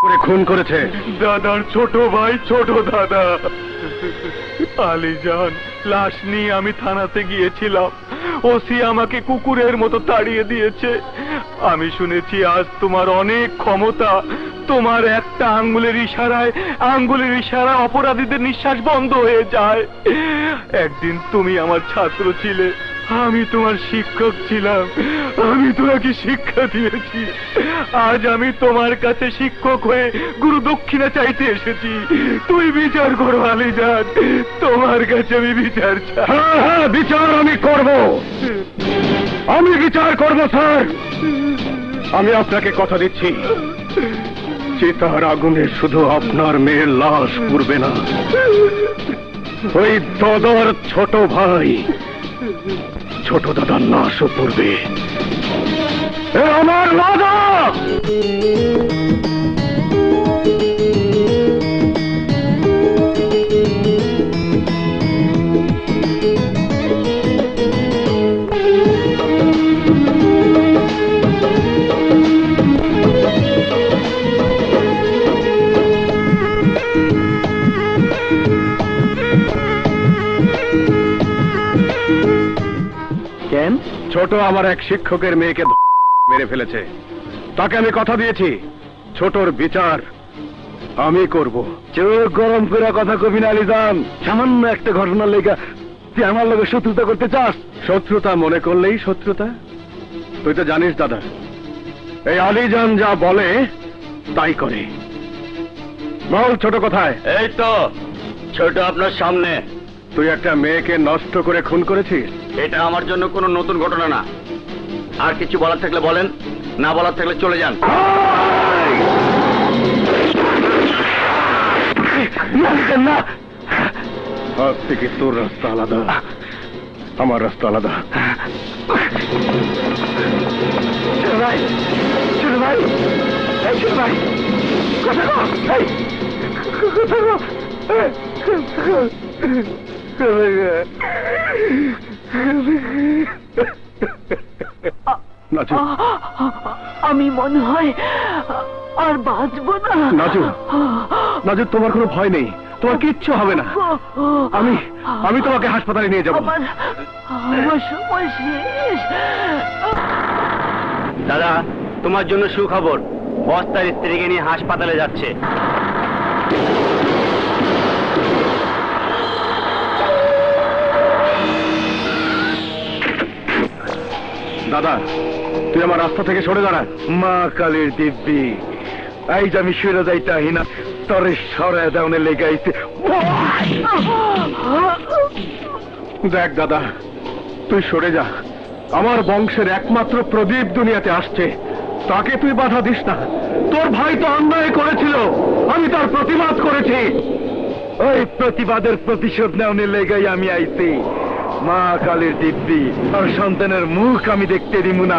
করে খুন করেছে? দাদার ছোট ভাই, ছোট দাদা আলীজান। লাশ নিয়ে আমি থানাতে গিয়েছিলাম, ওসি আমাকে কুকুরের মতো তাড়িয়ে দিয়েছে। আমি শুনেছি আজ তোমার অনেক ক্ষমতা, তোমার একটা আঙ্গুলের ইশারায় অপরাধীদের নিঃশ্বাস বন্ধ হয়ে যায়। একদিন তুমি আমার ছাত্র ছিলে, আমি তোমার শিক্ষক ছিলাম, আমি তোমাকে শিক্ষা দিয়েছি। আজ আমি তোমার কাছে শিক্ষক হয়ে গুরু দক্ষিণা চাইতে এসেছি। তুই বিচার করো আলীজান, তোমার কাছে আমি বিচার চাই। হ্যাঁ, বিচার আমি করব, আমি বিচার করব স্যার। আমি আপনাকে কথা দিচ্ছি, চিতার আগুনে শুধু আপনার মেয়ের লাশ পুড়বে না, ওই দাদার ছোট ভাই, ছোট দাদার লাশও পড়বে। আমার দাদা! কেন? ছোট আমার এক শিক্ষকের মেয়েকে মেরে ফেলেছে। তাকে আমি কথা দিয়েছি, ছোটর বিচার আমি করব। চোখ গরম করে কথা কবি না আলীজান। সামান্য একটা ঘটনার লেগে তুই আমার লোকের শত্রুতা করতে চাস? শত্রুতা মনে করলেই শত্রুতা? তুই তো জানিস দাদা, এই আলীজান যা বলে তাই করে। বল ছোট কোথায়? এই তো ছোট আপনার সামনে। তুই একটা মেয়েকে নষ্ট করে খুন করেছিস? এটা আমার জন্য কোনো নতুন ঘটনা না। আর কিছু বলার থাকলে বলেন, না বলার থাকলে চলে যান। না, আজ থেকে তোর রাস্তা আলাদা, আমার রাস্তা আলাদা। ছোট ভাই, ছোট ভাই, এই ছোট ভাই, কথা কও, এই, কথা কও। নাজু, আমি মনে হয় আর বাঁচবো না। নাজু, নাজু, তোমার কোনো ভয় নেই, তোমার কিচ্ছু হবে না। আমি তোমাকে হাসপাতালে নিয়ে যাবো। আমার সময় শেষ। দাদা, তোমার জন্য সুখবর, বস তার স্ত্রীকে নিয়ে হাসপাতালে যাচ্ছে। দাদা, তুই আমার রাস্তা থেকে সরে দাঁড়া। মা কালীর দিব্যি, এই যে আমি সরে যাইতে হিনা তরে সরে দেওয়ানে লেগাইছে। দেখ দাদা, তুই সরে যা। আমার বংশের একমাত্র প্রদীপ দুনিয়াতে আসছে, তাকে তুই বাধা দিস না। তোর ভাই তো অন্যায় করেছিল, আমি তার প্রতিবাদ করেছি। ওই প্রতিবাদের প্রতিশোধ নেওয়ানে লেগাই আমি আইছি। মা কালীর দিব্যি, আর সন্তানের মুখ আমি দেখতে দিব না।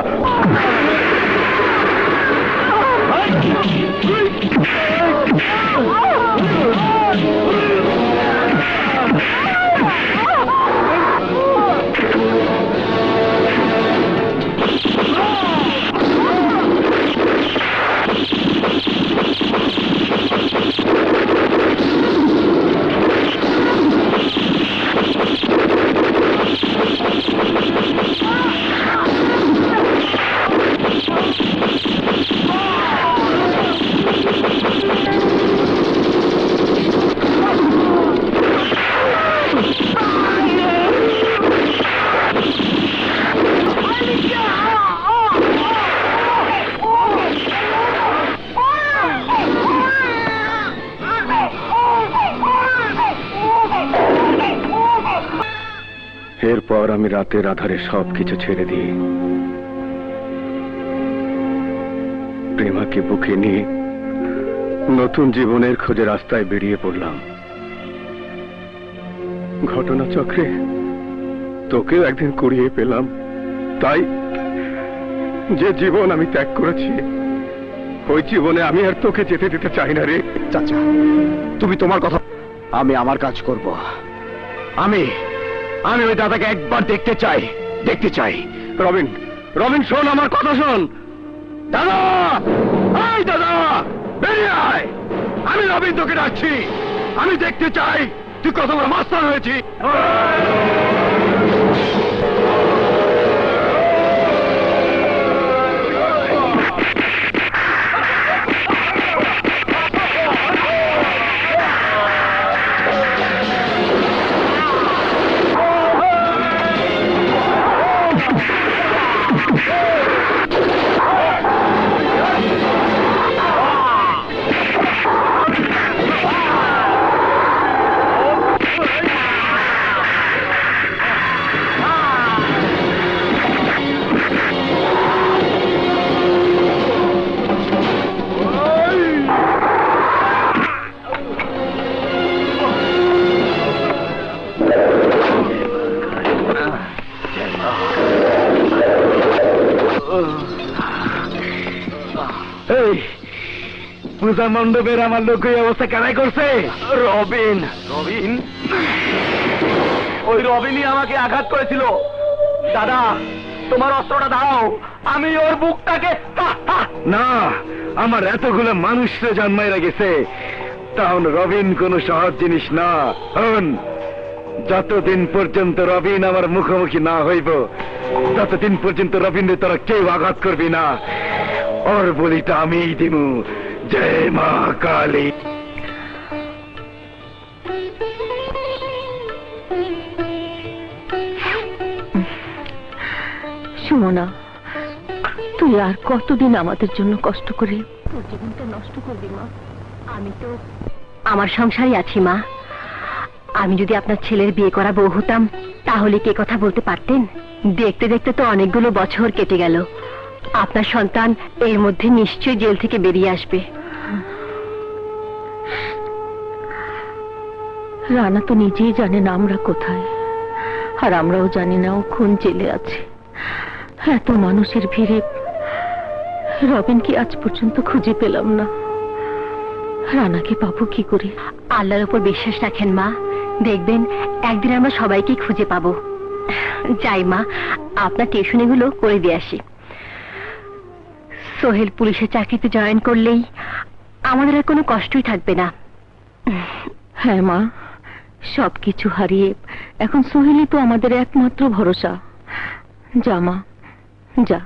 এরপর আমি রাতের আধারে সবকিছু ছেড়ে দিই, প্রেমাকে বুকে নিয়ে নতুন জীবনের খোঁজে রাস্তায় বেরিয়ে পড়লাম। ঘটনাচক্রে তোকেও একদিন কুড়িয়ে পেলাম, তাই যে জীবন আমি ত্যাগ করেছি ওই জীবনে আমি আর তোকে যেতে দিতে চাই না রে। চাচা, তুমি তোমার কথা, আমি আমার কাজ করব। আমি ওই দাদাকে একবার দেখতে চাই। রবিন, রবিন শোন আমার কথা শোন। দাদা, এই দাদা, বেরিয়ে আয়। আমি রবিন তোকে ডাকছি। আমি দেখতে চাই তুই কত বড় মাস্টার হয়েছি। পূজা মণ্ডপের আমার লোক এই অবস্থা কেনাই করছে? রবিন, রবিন, ওই রবিনই আমাকে আঘাত করেছিল। দাদা, তোমার অস্ত্রটা দাও, আমি ওর বুকটাকে। না, আমার এতগুলো মানুষরে জন্মাইরা গেছে, তাহলে রবিন কোন সহজ জিনিস না। যতদিন পর্যন্ত রবিন আমার মুখোমুখি না হইব, ততদিন পর্যন্ত রবিনরে তোরা কেউ আঘাত করবি না। ওর বলিটা আমিই দিমু। জয় মা কালী। সুমনা, তুই আর কতদিন আমাদের জন্য কষ্ট করে তোর জীবনটা নষ্ট করবি মা? আমি তো আমার সংসারই আছি মা। আমি যদি আপনার ছেলের বিয়ে করা বউ হতাম তাহলে কে কথা বলতে পারতেন? দেখতে দেখতে তো অনেকগুলো বছর কেটে গেল। আপনার সন্তান এর মধ্যে নিশ্চয়ই জেল থেকে বেরিয়ে আসবে। রানা তো নিজেই জানে না আমরা কোথায়, আর আমরাও জানি না ও কোন জেলে আছে। এত মানুষের ভিড়ে রবিন কি আজ পর্যন্ত খুঁজে পেলাম না। রানাকে পাবো কি করে? আল্লাহর উপর বিশ্বাস রাখেন মা, দেখবেন একদিন আমরা সবাইকে খুঁজে পাবো। যাই মা, আপনার টিউশনিগুলো করে দিয়ে আসি। সোহেল পুলিশের চাকরিতে জয়েন করলেই আমাদের আর কোনো কষ্টই থাকবে না। হ্যাঁ মা, সবকিছু হারিয়ে এখন সোহেলই তো আমাদের একমাত্র ভরসা। যা মা, যা।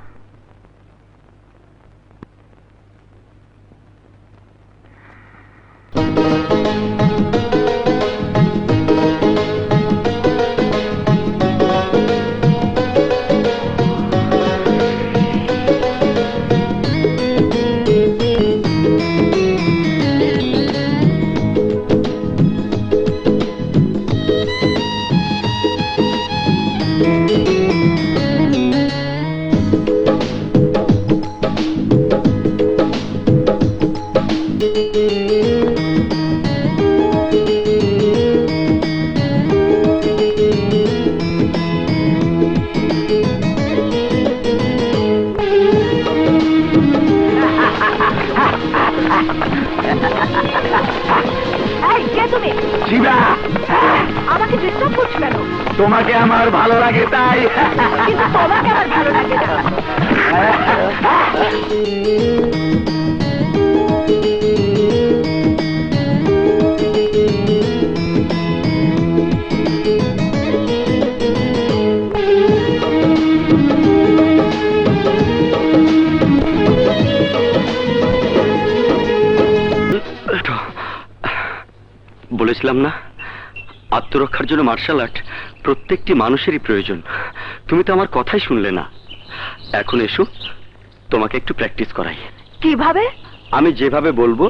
আমাকে ডিস্টার্ব করছো কেন? তোমাকে আমার ভালো লাগে তাই। কিন্তু তোমাকে আমার ভালো লাগে না। বলেছিলাম না, আত্মরক্ষার জন্য মার্শাল আর্ট প্রত্যেকটি মানুষেরই প্রয়োজন। তুমি তো আমার কথাই শুনলে না। এখন এসো, তোমাকে একটু প্র্যাকটিস করাই। কিভাবে? আমি যেভাবে বলবো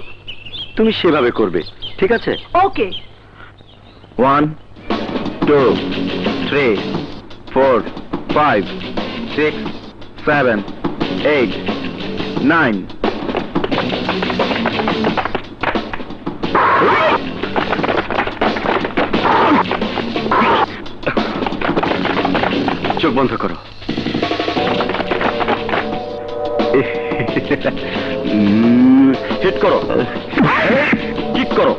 তুমি সেভাবে করবে, ঠিক আছে? ওকে। 1 2 3 4, 5, 6, 7, 8, 9. চোখ বন্ধ করো। হিট করো, কিক করো।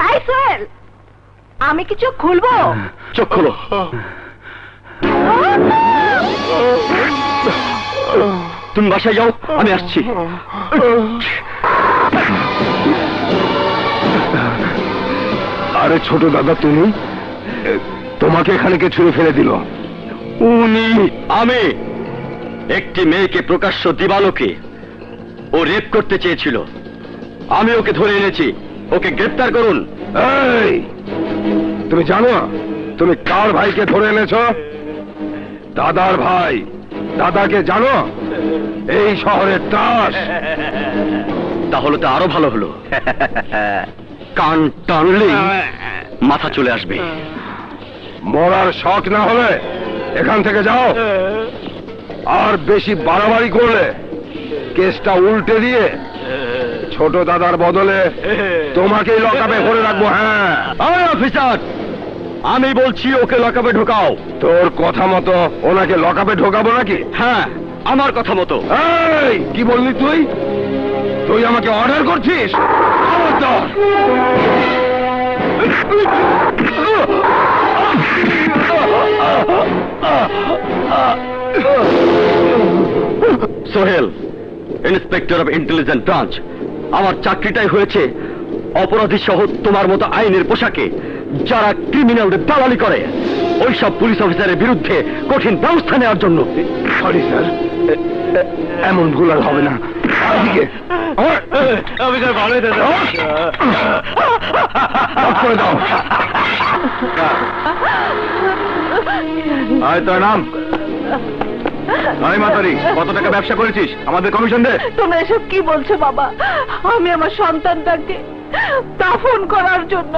হাই সোহেল, আমি কি চোখ খুলবো? চোখ খোলো। তুমি বাসায় যাও, আমি আসছি। আরে ছোট দাদা, তুমি? তোমাকে এখানে কে ছুঁড়ে ফেলে দিল? উনি আমি। একটি মেয়েকে প্রকাশ্য দিবালোকে ও রেপ করতে চেয়েছিল, আমি ওকে ধরে এনেছি। ওকে গ্রেফতার করুন। এই, তুমি জানো তুমি কার ভাইকে ধরে এনেছো? দাদার ভাই। দাদাকে জানো? এই শহরের ত্রাস। তাহলে তো আরো ভালো হলো। কান টানলে মাথা চলে আসবে। মরার শখ না হলে এখান থেকে যাও। আর বেশি বাড়াবাড়ি করলে কেসটা উল্টে দিয়ে ছোট দাদার বদলে তোমাকেই লকআপে ভরে রাখবো। হ্যাঁ অফিসার, আমি বলছি ওকে লকআপে ঢোকাও। তোর কথা মতো ওনাকে লকআপে ঢোকাবো নাকি? হ্যাঁ, আমার কথা মতো। এই, কি বললি তুই? তুই আমাকে অর্ডার করছিস? খবরদার! Sohel, inspector of intelligence branch. আমার চাকরিটাই হয়েছে অপরাধী সহ তোমার মতো আইনের পোশাকে যারা ক্রিমিনালদের দালালি করে ওইসব পুলিশ অফিসারের বিরুদ্ধে কঠিন ব্যবস্থা নেওয়ার জন্য। সরি স্যার, এমন ভুল আর হবে না। অফিসার ভালোই করে দাও। আয়, তোর নাম? মাতারি, কত টাকা ব্যবসা করেছিস? আমাদের কমিশন দে। তোমরা এসব কি বলছো বাবা? আমি আমার সন্তানটাকে দাফন করার জন্য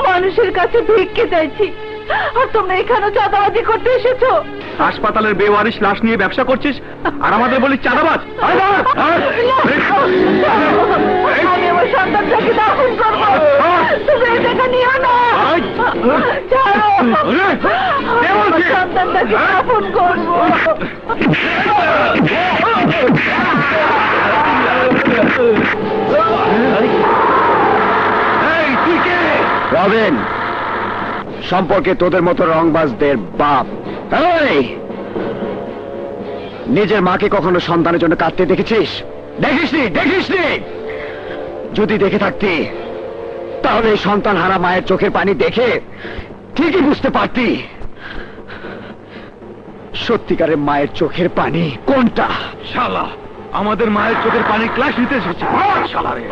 মানুষের কাছে ভিক্ষে চাইছি, আর তোমরা এখানে চাঁদাবাজি করতে এসেছো। হাসপাতালের বেওয়ারিশ লাশ নিয়ে ব্যবসা করছিস আর আমাদের বলিস চাঁদাবাজ? আমি আমার সন্তানটাকে দাফন করবো, তুমি এই টাকা নিও না। ছাড়ো, আমার সন্তানটাকে দাফন করবো। রবেন, সম্পর্কে তোদের মতো রংবাজদের বাপ। এই, নিজের মাকে কখনো সন্তানের জন্য কাঁদতে দেখেছিস? দেখিসনি? যদি দেখে থাকতি তাহলে এই সন্তান হারা মায়ের চোখের পানি দেখে ঠিকই বুঝতে পারতি সত্যিকারের মায়ের চোখের পানি কোনটা। শালা আমাদের মায়ের চোখের পানি ক্লাস নিতে এসেছে। শালারে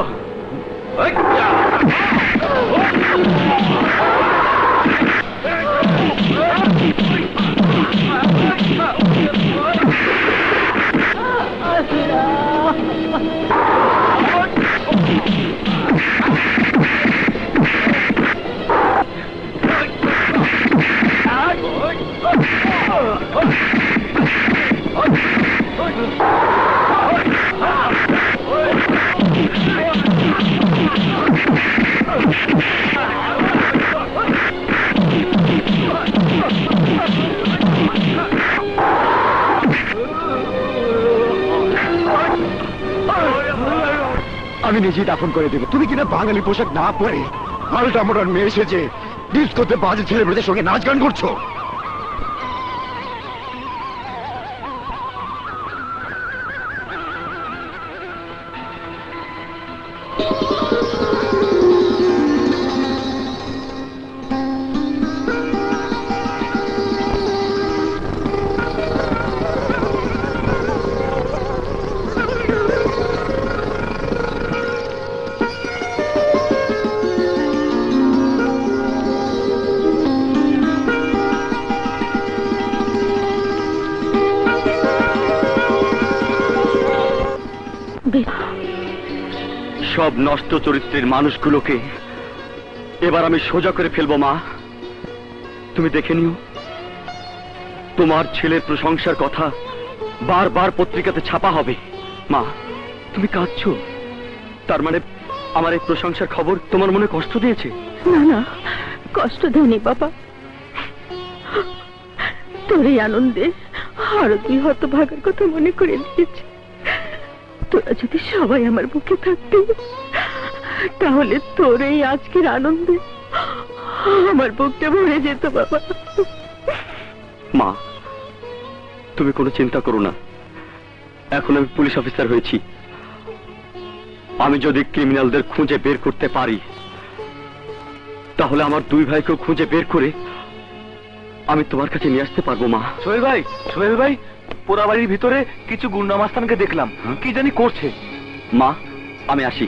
আমি নিজেই দাফন করে দেব। তুমি কিনা বাঙালি পোশাক না পরে আলটা মোটার মেয়ে এসেছে ডিস্কোতে বাজে ছেলে মেয়েদের সঙ্গে নাচ গান করছো। সব নষ্ট চরিত্রের মানুষগুলোকে এবার আমি সোজা করে ফেলবো। মা, তুমি দেখে নিও, তোমার ছেলের প্রশংসার কথা বারবার পত্রিকাতে ছাপা হবে। মা, তুমি কাঁদছো, তার মানে আমার এই প্রশংসার খবর তোমার মনে কষ্ট দিয়েছে? না না, কষ্ট দেয়নি বাবা। তোর এই আনন্দে আরো তুই হতভাগার কথা মনে করে দিয়েছি। তোরা যদি সবাই আমার বুকে থাকতে, তাহলে তোর এই আজকের আনন্দে আমার বুকটা ভরে যেত বাবা। মা, তুমি কোনো চিন্তা করো না। এখন আমি পুলিশ অফিসার হয়েছি। আমি যদি ক্রিমিনালদের খুঁজে বের করতে পারি, তাহলে আমার দুই ভাইকেও খুঁজে বের করে আমি তোমার কাছে নিয়ে আসতে পারবো। মা। সোহেল ভাই, পোড়া বাড়ির ভিতরে কিছু গুন্ডা মাস্তানকে দেখলাম, কি জানি করছে। মা, আমি আসি।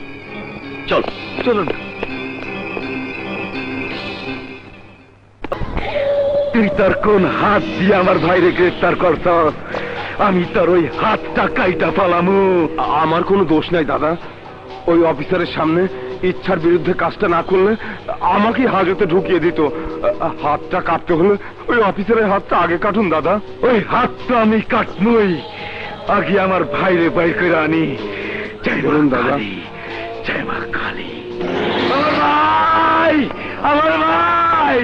চলুন। তুই তোর কোন হাত দিয়ে আমার ভাইরে গ্রেফতার করছ? আমি তোর ওই হাতটা কাইটা ফেলামু। আমার কোনো দোষ নাই দাদা। ওই অফিসারের সামনে ইচ্ছার বিরুদ্ধে কাজটা না করলে আমাকে হাজতে ঢুকিয়ে দিত। হাতটা কাটতে হলে ওই অফিসারের হাতটা আগে কাটুন দাদা। ওই হাতটা আমি কাটমই, আগে আমার ভাইরে বাইর করে আনি। বলুন দাদা। জয় মা কালী। আমার ভাই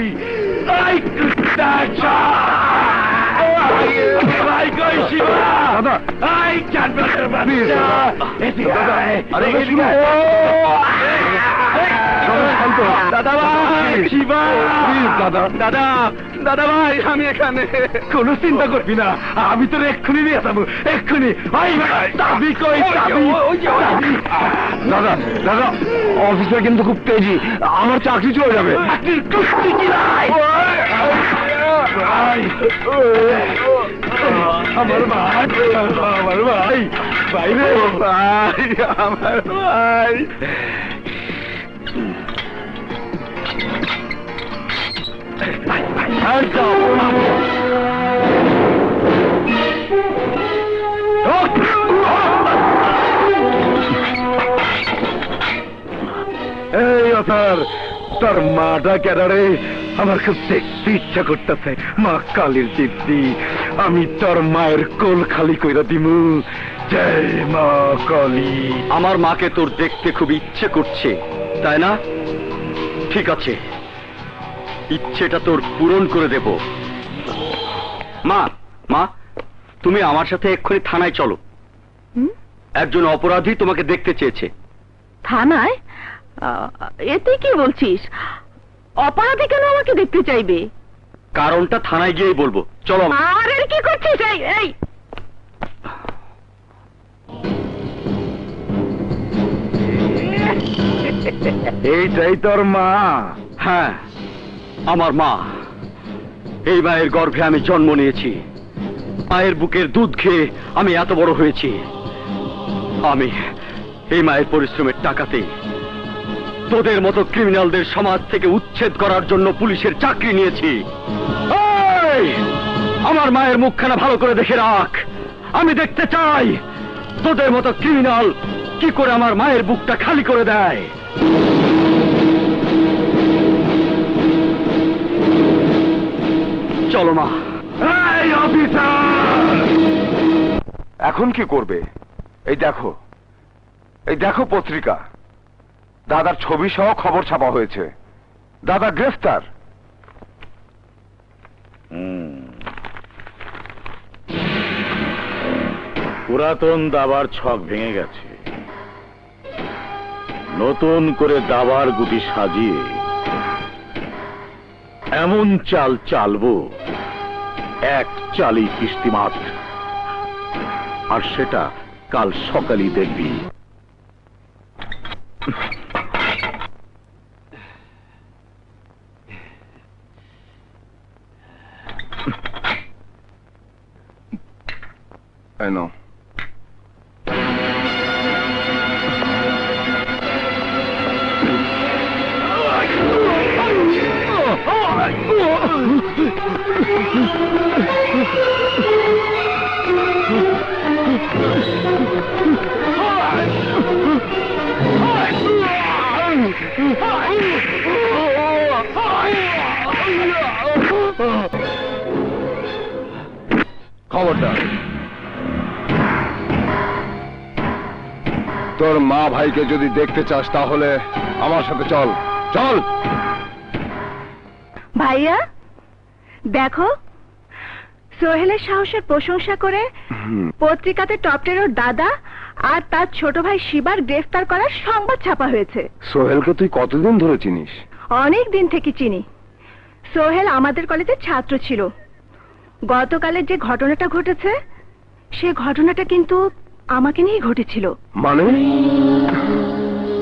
ভাই কই শিবা? দাদা, আই জানবারের বাচ্চা এদিকে আয়। আরে এদিকে আয়। দাদা ভাই, শিবা দাদা দাদা ভাই, আমি এখানে। কোনো চিন্তা করবি না, আমি তোর এক্ষুনি নিয়ে যাবো, এক্ষুনি। চাবি কই? দাদা দাদা, অফিসার কিন্তু খুব তেজি, আমার চাকরি চলে যাবে। আমার ভাই, বাইরে ভাই, আমার ভাই। এই অসার, তোর মাটা কেদারে আমার খুব দেখতে ইচ্ছা করতেছে। মা কালীর দিব্যি, আমি তোর মায়ের কোল খালি কইরা দিমু। জয় মা কালী। আমার মাকে তোর দেখতে খুব ইচ্ছে করছে, তাই না? ঠিক আছে, ইচ্ছেটা তোর পূরণ করে দেব। মা, তুমি আমার সাথে এক্ষুনি থানায় চলো। একজন অপরাধী তোমাকে দেখতে চেয়েছে। থানায়? এতে কি বলছিস? অপরাধী কেন আমাকে দেখতে চাইবে? কারণটা থানায় গিয়েই বলবো, চলো। আর এর কি করছিস? এই এইটাই তোর মা? হ্যাঁ, আমার মা। এই মায়ের গর্ভে আমি জন্ম নিয়েছি, মায়ের বুকের দুধ খেয়ে আমি এত বড় হয়েছি। আমি এই মায়ের পরিশ্রমের টাকাতে তোদের মতো ক্রিমিনালদের সমাজ থেকে উচ্ছেদ করার জন্য পুলিশের চাকরি নিয়েছি। এই, আমার মায়ের মুখখানা ভালো করে দেখে রাখ। আমি দেখতে চাই তোদের মতো ক্রিমিনাল কি করে আমার মায়ের বুকটা খালি করে দেয়। চলো মা। এই অফিসার! এখন কি করবে? এই দেখো পত্রিকা, দাদার ছবি সহ খবর ছাপা হয়েছে। দাদা গ্রেফতার। পুরাতন দাবার ছক ভেঙে গেছে, নতুন করে দাবার গুটি সাজিয়ে এমন চাল চালবো, এক চালি কিস্তিমাত, আর সেটা কাল সকালই দেখবি। I know. খবরদার, তোর মা ভাইকে যদি দেখতে চাস তাহলে আমার সাথে চল। চল ভাইয়া, দেখো সোহেলের সাহসের প্রশংসা করে পত্রিকাতে টপ 10 ওর দাদা আর তার ছোট ভাই শিবার গ্রেফতার করার সংবাদ ছাপা হয়েছে। সোহেলকে তুই কতদিন ধরে চিনিস? অনেক দিন থেকে চিনি। সোহেল আমাদের কলেজের ছাত্র ছিল। গতকালের যে ঘটনাটা ঘটেছে, সে ঘটনাটা কিন্তু আমাকে নিয়ে ঘটেছিল। মানে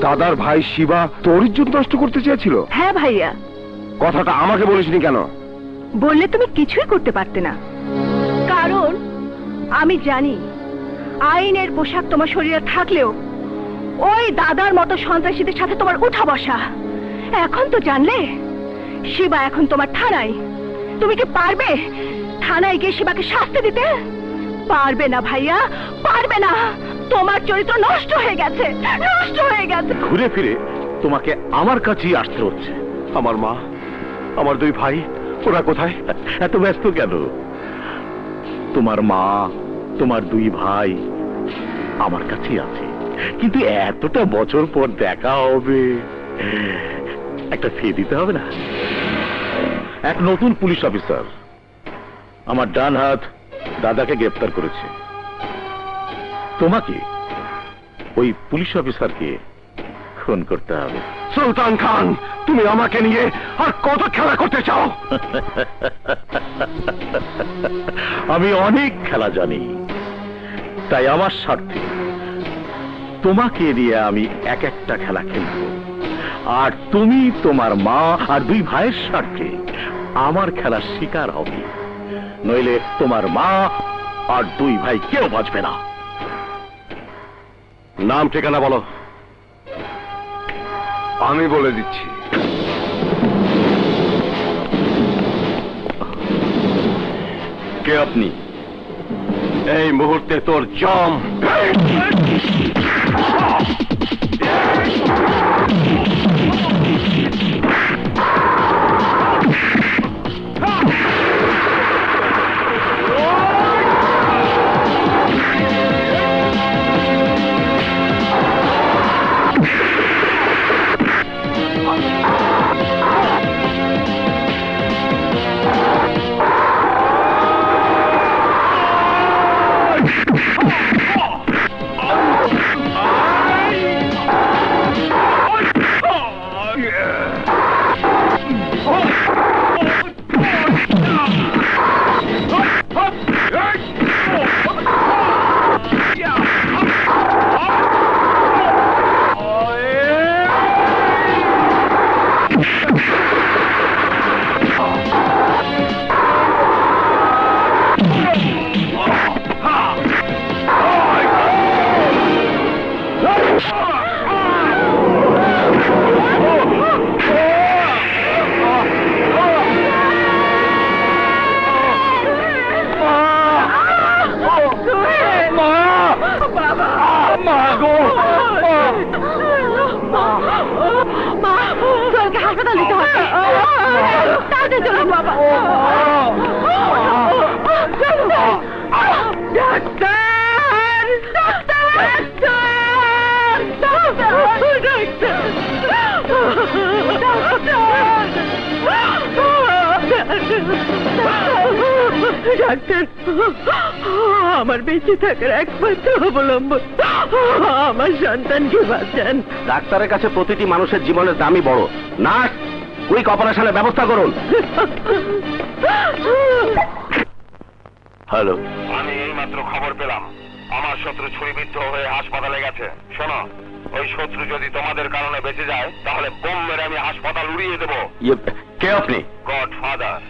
দাদার ভাই শিবা তোর ইজ্জত নষ্ট করতে চেয়েছিল? হ্যাঁ ভাইয়া। কথাটা আমাকে বলিসনি কেন? বললে তুমি কিছুই করতে পারতে না, কারণ আমি জানি আইনের পোশাক তোমার শরীরে থাকলেও ওই দাদার মতো সন্ত্রাসীদের সাথে তোমার উঠা বসা। এখন তো জানলে শিবা এখন তোমার থানায়। তুমি কি পারবে থানায় গিয়ে শিবাকে শাস্তি দিতে? পারবে না ভাইয়া, পারবে না। তোমার চরিত্র নষ্ট হয়ে গেছে, নষ্ট হয়ে গেছে। ঘুরে ফিরে তোমাকে আমার কাছেই আসতে হচ্ছে। আমার মা, আমার দুই ভাই, ওরা কোথায়? এত ব্যস্ত কেন? তোমার মা, তোমার দুই ভাই আমার কাছেই আছে, কিন্তু এতটা বছর পর দেখা হবে, একটা ফি দিতে হবে না? এক নতুন পুলিশ অফিসার আমার ডান হাত দাদাকে গ্রেফতার করেছে। তোমাকে ওই পুলিশ অফিসারকে খুন করতে হবে। সুলতান খান, তুমি আমাকে নিয়ে আর কত খেলা করতে চাও? আমি অনেক খেলা জানি, তাই আমার স্বার্থে তোমাকে দিয়ে আমি এক একটা খেলা খেলব, আর তুমি তোমার মা আর দুই ভাইয়ের স্বার্থে আমার খেলার শিকার হবে। নইলে তোমার মা আর দুই ভাই কেউ বাঁচবে না। নাম ঠিকানা বলো। আমি বলে দিচ্ছি। কে আপনি? এই মুহূর্তে তোর জম। হাসপাতাল নিতে হবে। তাড়াতাড়ি চলুন বাবা। ডাক্তার, ডাক্তার, আমার বেঁচে থাকার একমাত্র অবলম্বন আমার সন্তানকে বাঁচান। ডাক্তারের কাছে প্রতিটি মানুষের জীবনের দামই বড়। নার্স, কুইক অপারেশনের ব্যবস্থা করুন। হ্যালো, আমি এইমাত্র খবর পেলাম আমার শত্রু ছুরিবিদ্ধ হয়ে হাসপাতালে গেছে। শোনো, ওই শত্রু যদি তোমাদের কারণে বেঁচে যায় তাহলে বোম মেরে আমি হাসপাতাল উড়িয়ে দেবো। কে আপনি? গডফাদার।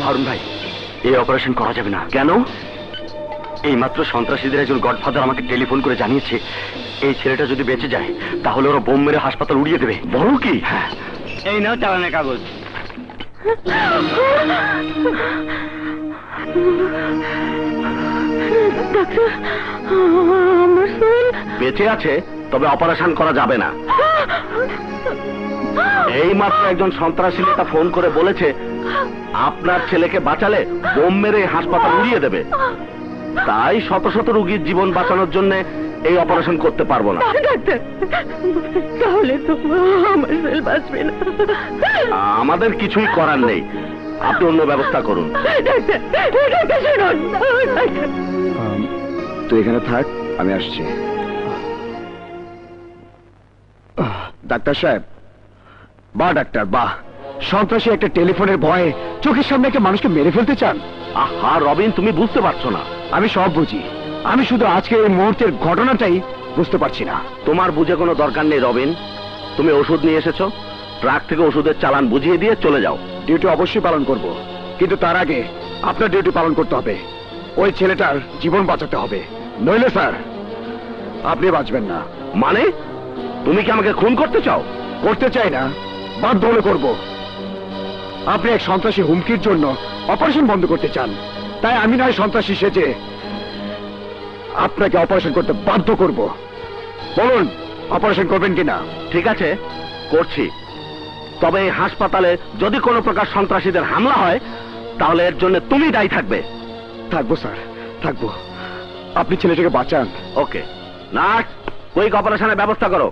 হারুন ভাই, এই অপারেশন করা যাবে না। কেন? এইমাত্র সন্ত্রাসীদের একজন গডফাদার আমাকে টেলিফোন করে জানিয়েছে এই ছেলেটা যদি বেঁচে যায় তাহলে ওরা বোম মেরে হাসপাতাল উড়িয়ে দেবে। বড় কি? হ্যাঁ, এই নাও চালানের কাগজ। বেঁচে আছে, তবে অপারেশন করা যাবে না। এই মাত্র একজন সন্ত্রাসী নেতা ফোন করে বলেছে আপনার ছেলেকে বাঁচালে বোম মেরে হাসপাতাল উড়িয়ে দেবে। তাই শত শত রোগীর জীবন বাঁচানোর জন্য এই অপারেশন করতে পারবো না। তাহলে তো আমার ছেলে বাঁচবে না। আমাদের কিছুই করার নেই, আপনি অন্য ব্যবস্থা করুন। তুই এখানে থাক, আমি আসছি। ডাক্তার সাহেব, বাহ ডাক্তার বাহ, সন্ত্রাসী একটা টেলিফোনের ভয়ে চোখের সামনে একটা মানুষকে মেরে ফেলতে চান? আহা রবিন, তুমি বুঝতে পারছো না। আমি সব বুঝি, আমি শুধু আজকের এই মুহূর্তের ঘটনাটাই বুঝতে পারছি না। তোমার বুঝে কোনো দরকার নেই রবিন। তুমি ওষুধ নিয়ে এসেছো, ট্রাক থেকে ওষুধের চালান বুঝিয়ে দিয়ে চলে যাও। ডিউটি অবশ্যই পালন করব, কিন্তু তার আগে আপনার ডিউটি পালন করতে হবে। ওই ছেলেটার জীবন বাঁচাতে হবে, নইলে স্যার আপনি বাঁচবেন না। মানে তুমি কি আমাকে খুন করতে চাও? করতে চাই না, বাধ্য হলে করব। আপনি এক সন্ত্রাসী হুমকির জন্য অপারেশন বন্ধ করতে চান, তাই আমি নয় সন্ত্রাসী সেজে আপনাকে অপারেশন করতে বাধ্য করব। বলুন অপারেশন করবেন কিনা? ঠিক আছে, করছি। তবে এই হাসপাতালে যদি কোনো প্রকার সন্ত্রাসীদের হামলা হয় তাহলে এর জন্য তুমি দায়ী থাকবে। থাকবো স্যার, থাকবো। আপনি ছেলেটাকে বাঁচান। ওকে নার্স, কুইক অপারেশনের ব্যবস্থা করো।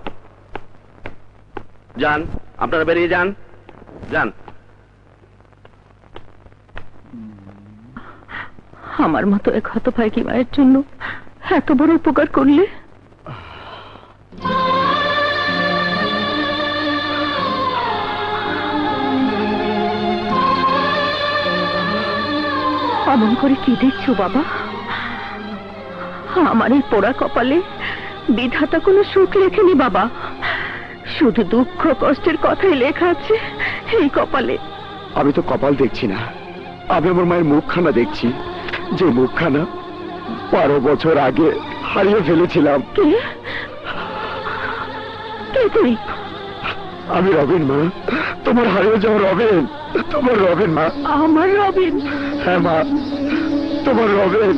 যান, আপনারা বেরিয়ে যান, যান। আমার মতো এক হতভাগী মায়ের জন্য এত বড় উপকার করলে। অমন করে কি দেখছো বাবা? আমার এই পোড়া কপালে বিধাতা কোনো সুখ লেখেনি বাবা, শুধু দুঃখ কষ্টের কথাই লেখা আছে এই কপালে। আমি তো কপাল দেখছি না, আমি আমার মায়ের মুখখানা দেখছি, যে মুখখানা 12 বছর আগে হারিয়ে ফেলেছিলাম। কে তুই? আমি রবিন মা, তোমার হারিয়ে যাওয়া রবিন, তোমার রবিন মা। আমার রবিন? হ্যাঁ মা, তোমার রবিন।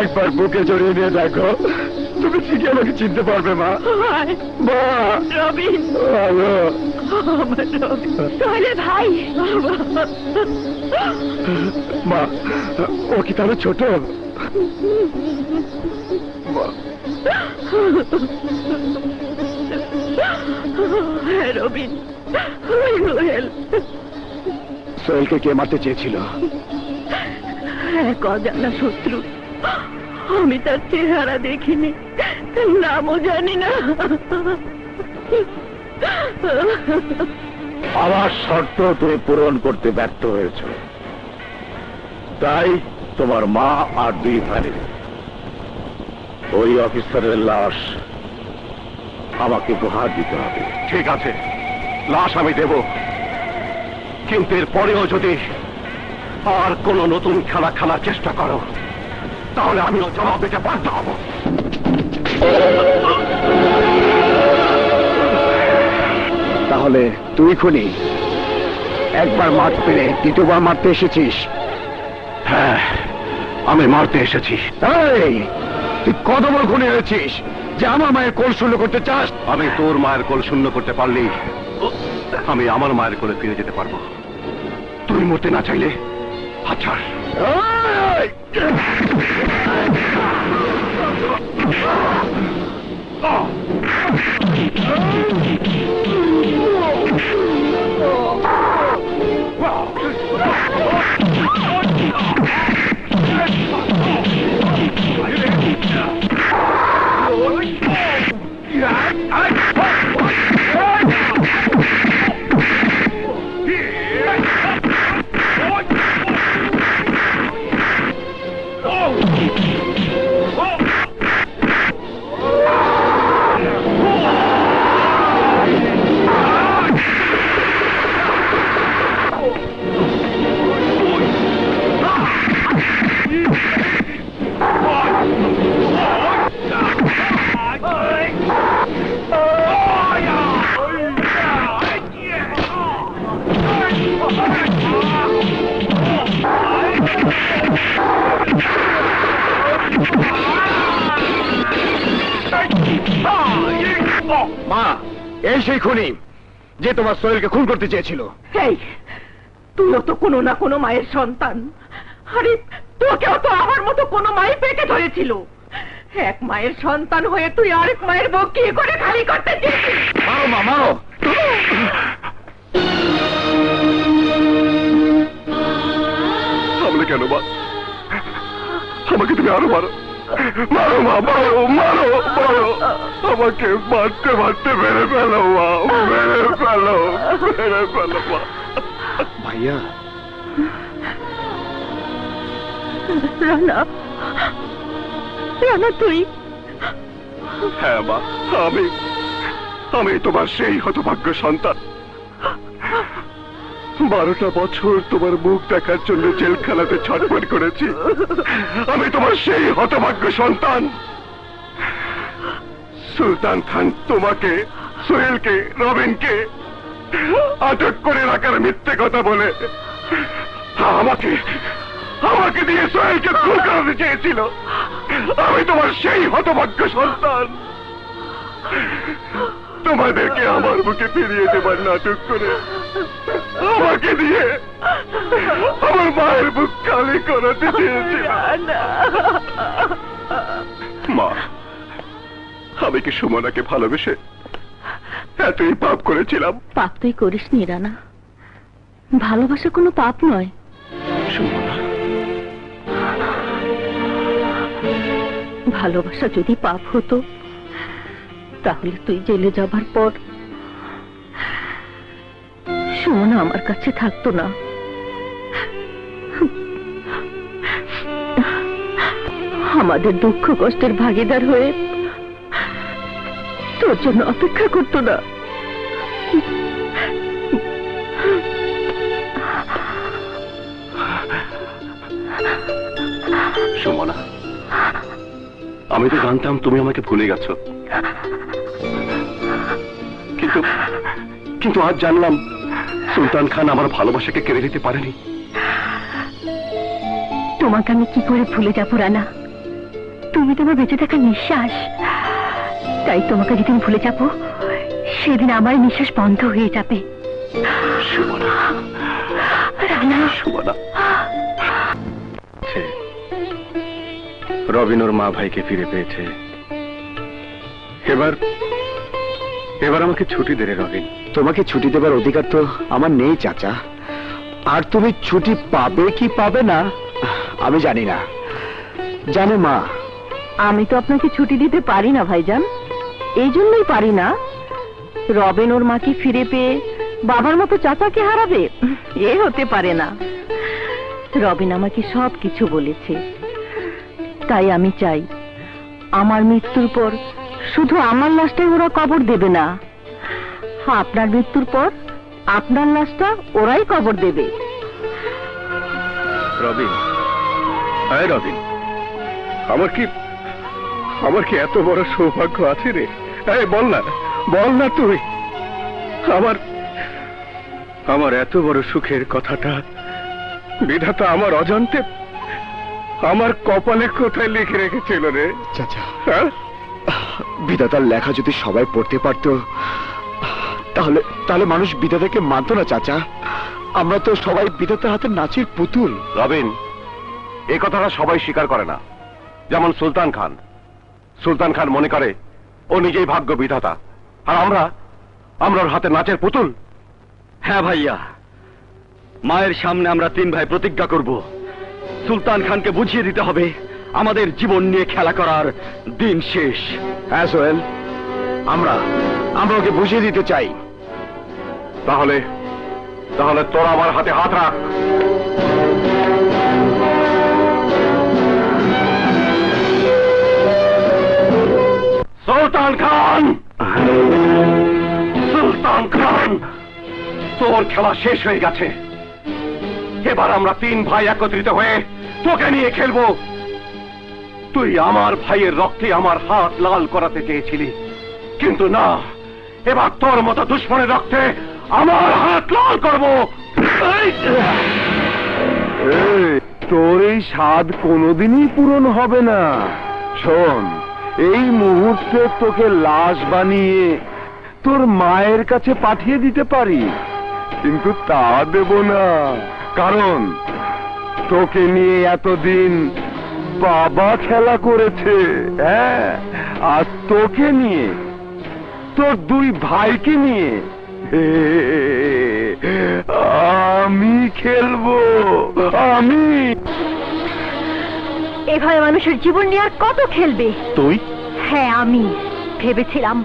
একবার বুকে জড়িয়ে নিয়ে দেখো, তুমি ঠিকই আমাকে চিনতে পারবে মা। মা, রবিন, আমার রবিন। তাহলে ভাই মা, ও কি তাহলে ছোট? হ্যাঁ রবিন, সোহেলকে কে মারতে চেয়েছিল? এক অজানা শত্রু। আমি তার চেহারা দেখিনি, নামও জানি না। আমার শর্ত তুমি পূরণ করতে ব্যর্থ হয়েছ, তাই তোমার মা আর 2 ভাই ওই অফিসারের লাশ আমাকে উপহার দিতে হবে। ঠিক আছে, লাশ আমি দেব, কিন্তু এর পরেও যদি আর কোন নতুন খেলা খেলার চেষ্টা করো তাহলে আমিও জবাব দিতে বাধ্য হব। তাহলে তুই খুনি, একবার মারতে পেরে দ্বিতীয়বার মারতে এসেছিস? হ্যাঁ, আমি মারতে এসেছি। এই, তুই কত বড় খুনি হয়েছিস? যে আমার মায়ের কোল শূন্য করতে চাস? আমি তোর মায়ের কোল শূন্য করতে পারলেই আমি আমার মায়ের কোলে ফিরে যেতে পারবো। তুই মরতে না চাইলে হাত ছাড়। মা, এই সেই খুনি যে তোমার সোহেলকে খুন করতে চেয়েছিল। এই তুইও তো কোনো না কোনো মায়ের সন্তান। আরে তোকেও তো আমার মতো কোনো মাই পেটে ধরেছিল। এক মায়ের সন্তান হয়ে তুই আরেক মায়ের বুক কি করে খালি করতে চেয়েছিস? মারো মা, মারো। থামলে কেন মা? আমাকে তুমি আরো মারো, মারো মা, মারো মারো মারো। আমাকে মারতে মারতে মেরে ফেলো মা, মেরে ফেলো, মেরে ফেলো মা। ভাইয়া, রানা, রানা তুই? হ্যাঁ মা, আমি তোমার সেই হতভাগ্য সন্তান। 12টা বছর তোমার মুখ দেখার জন্য জেলখানাতে ছটফট করেছি। আমি তোমার সেই হতভাগ্য সন্তান। সুলতান খান তোমাকে, সোহেলকে, রবিনকে আটক করে রাখার মিথ্যে কথা বলে আমাকে দিয়ে সোহেলকে খুন করাতে চেয়েছিল। আমি তোমার সেই হতভাগ্য সন্তান। তোমাদেরকে আমার বুকে ফিরিয়ে দেবার নাটক করে আমাকে দিয়ে আমার মায়ের বুক খালি করাতে চেয়েছিল। মা, আমি কি সুমনাকে ভালোবেসে এতই পাপ করেছিলাম? পাপ তুই করিস নি রানা, ভালোবাসা কোনো পাপ নয়। সুমনা, ভালোবাসা যদি পাপ হতো তাহলে তুই জেলে যাবার পর সুমনা আমার কাছে থাকতো না। আমাদের দুঃখ কষ্টের ভাগিদার হয়ে তোর জন্য অপেক্ষা করতো না। সুমনা, আমি তো জানতাম তুমি আমাকে ভুলে গেছো, কিন্তু আজ জানলাম সুলতান খান আমার ভালোবাসাকে কেড়ে নিতে পারেনি। তোমাকে আমি কি করে ভুলে যাবো রানা? তুমি তো আমার বেঁচে থাকা নিঃশ্বাস। তাই তোমাকে যেদিন ভুলে যাবো সেদিন আমার নিঃশ্বাস বন্ধ হয়ে যাবে। সুমনা, রানা, সুমনা। রবিন ওর মা ভাইকে ফিরে পেয়েছে। এবার আমাকে ছুটি দে রে রবিন। তোমাকে ছুটি দেবার অধিকার তো আমার নেই চাচা। আর তুমি ছুটি পাবে কি পাবে না আমি জানি না। জানো মা, আমি তো আপনাকে ছুটি দিতে পারি না ভাইজান। এই জন্যই পারি না, রবিন ওর মাকে ফিরে পেয়ে বাবার মতো চাচাকে হারাবে, এ হতে পারে না। রবিন আমাকে সব কিছু বলেছে। তাই আমি চাই আমার মৃত্যুর পর শুধু আমার লাশটাই ওরা কবর দেবে না, আপনার মৃত্যুর পর আপনার লাশটা ওরাই কবর দেবে। রবিন, হ্যাঁ রবিন, আমার কি এত বড় সৌভাগ্য আছে রে? বল না তুই। আমার এত বড় সুখের কথাটা বিধাতা আমার অজান্তে আমার কপালে কোথায় লিখে রেখেছিল রে? চাচা, হ্যাঁ, বিধাতার লেখা যদি সবাই পড়তে পারত, তাহলে তাহলে মানুষ বিধাতাকে মানত না চাচা। আমরা তো সবাই বিধাতার হাতে নাচের পুতুল। রবিন, এই কথাটা সবাই স্বীকার করে না। যেমন সুলতান খান। সুলতান খান মনে করে ও নিজেই ভাগ্য বিধাতা, আর আমরা ওর হাতে নাচের পুতুল। হ্যাঁ ভাইয়া, মায়ের সামনে আমরা 3 ভাই প্রতিজ্ঞা করব, সুলতান খানকে বুঝিয়ে দিতে হবে আমাদের জীবন নিয়ে খেলা করার দিন শেষ। হ্যাঁ সোহেল, আমরা ওকে বুঝিয়ে দিতে চাই। তাহলে তোরা আমার হাতে হাত রাখ। সুলতান খান, সুলতান খান, তোর খেলা শেষ হয়ে গেছে। এবার আমরা 3 ভাই একত্রিত হয়ে তোকে নিয়ে খেলবো। তুই আমার ভাইয়ের রক্তে আমার হাত লাল করাতে চেয়েছিলি, কিন্তু না, এবার তোর মতো দুশ্মনের রক্তে আমার হাত লাল করবো। তোর এই স্বাদ কোনোদিনই পূরণ হবে না। শোন, এই মুহূর্তে তোকে লাশ বানিয়ে তোর মায়ের কাছে পাঠিয়ে দিতে পারি, কিন্তু তা দেব না। কারণ তোকে নিয়ে এতদিন বাবা খেলা করেছে, হ্যাঁ, আর তোকে নিয়ে, তোর 2 ভাইকে নিয়ে আমি খেলবো। আমি এভাবে মানুষের জীবন নিয়ে আর কত খেলবে? তুই? হ্যাঁ, আমি ভেবেছিলাম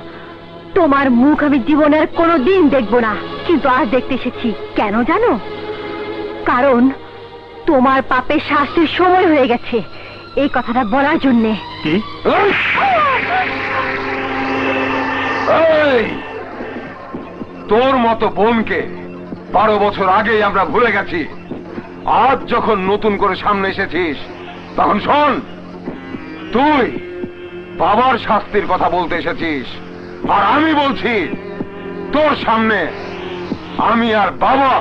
তোমার মুখ আমি জীবনের কোনোদিন দেখব না, কিন্তু আজ দেখতে এসেছি। কেন জানো? কারণ তোমার পাপের শাস্তির সময় হয়ে গেছে, এই কথাটা বলার জন্যে। কি? তোর মতো বোনকে 12 বছর আগেই আমরা ভুলে গেছি। আজ যখন নতুন করে সামনে এসেছিস, তখন শোন, তুই বাবার শাস্তির কথা বলতে এসেছিস, আর আমি বলছি তোর সামনে আমি আর বাবা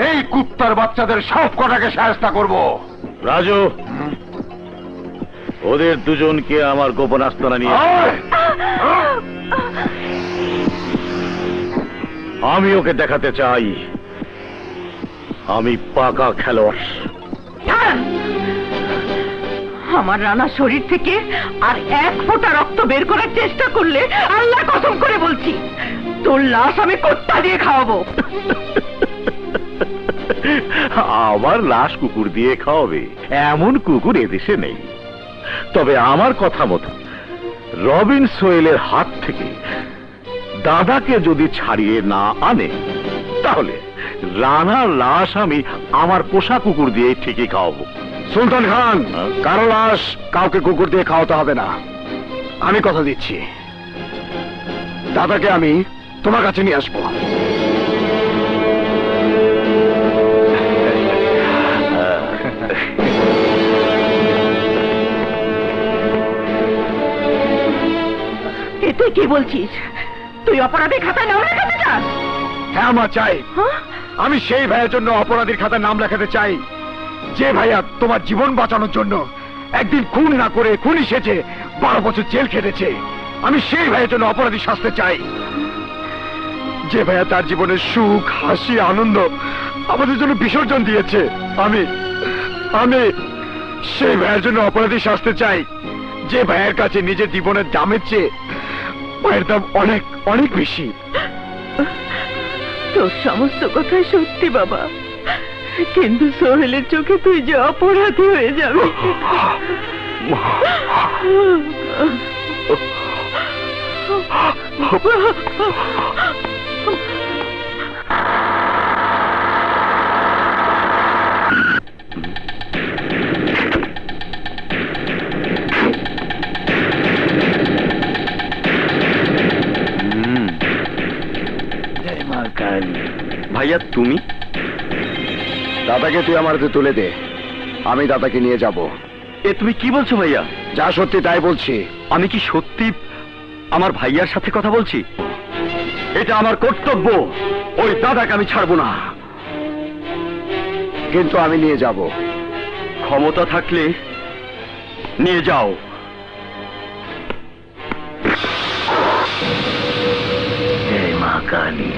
এই কুত্তার বাচ্চাদের সব কটাকে শায়েস্তা করব। রাজু, ওদের দুজনকে আমার গোপন আস্তানা নিয়ে আমি ওকে দেখাতে চাই আমি পাকা খেলোয়াড়। আমার রানা শরীর থেকে আর 1 ফোঁটা রক্ত বের করার চেষ্টা করলে আল্লাহ কসম করে বলছি তোর লাশ আমি কুত্তা দিয়ে খাওয়াবো। আমার লাশ কুকুর দিয়ে খাওয়াবে এমন কুকুর এদেশে নেই। তবে আমার কথা মতো রবিন সোহেলের হাত থেকে দাদাকে যদি ছাড়িয়ে না আনে, তাহলে রানার লাশ আমি আমার পোষা কুকুর দিয়ে ঠিকই খাওয়াবো। সুলতান খান, কারো লাশ কাউকে কুকুর দিয়ে খাওয়াতে হবে না। আমি কথা দিচ্ছি, দাদাকে আমি তোমার কাছে নিয়ে আসবো। তুই কি বলছিস? তুই অপরাধী খাতায় নাম লেখাতে চাস? হ্যাঁ মা, চাই। আমি সেই ভাইয়ের জন্য অপরাধীর খাতায় নাম লেখাতে চাই, যে ভাইয়া তোমার জীবন বাঁচানোর জন্য একদিন খুন না করে খুনি সেজে 12 বছর জেল খেটেছে। আমি সেই ভাইয়ের জন্য অপরাধী শাস্তি চাই, যে ভাইয়া তার জীবনের সুখ, হাসি, আনন্দ আমাদের জন্য বিসর্জন দিয়েছে। আমি সেই ভাইয়ের জন্য অপরাধী শাস্তি চাই, যে ভাইয়ের কাছে নিজের জীবনের দামের চেয়ে ভাইয়ের দাম অনেক অনেক বেশি। তোর সমস্ত কথাই সত্যি বাবা, কিন্তু সোহেলের চোখে তুই যে অপরাধী হয়ে যাবে। ভাইয়া তুমি? দাদাকে তুই আমার হাতে তুলে দে, আমি দাদাকে নিয়ে যাব। এ তুমি কি বলছো ভাইয়া? যা সত্যি তাই বলছি। আমি কি সত্যি আমার ভাইয়ার সাথে কথা বলছি? এটা আমার কর্তব্য, ওই দাদাকে আমি ছাড়বো না। কিন্তু আমি নিয়ে যাব। ক্ষমতা থাকলে নিয়ে যাও, जय माँ काली।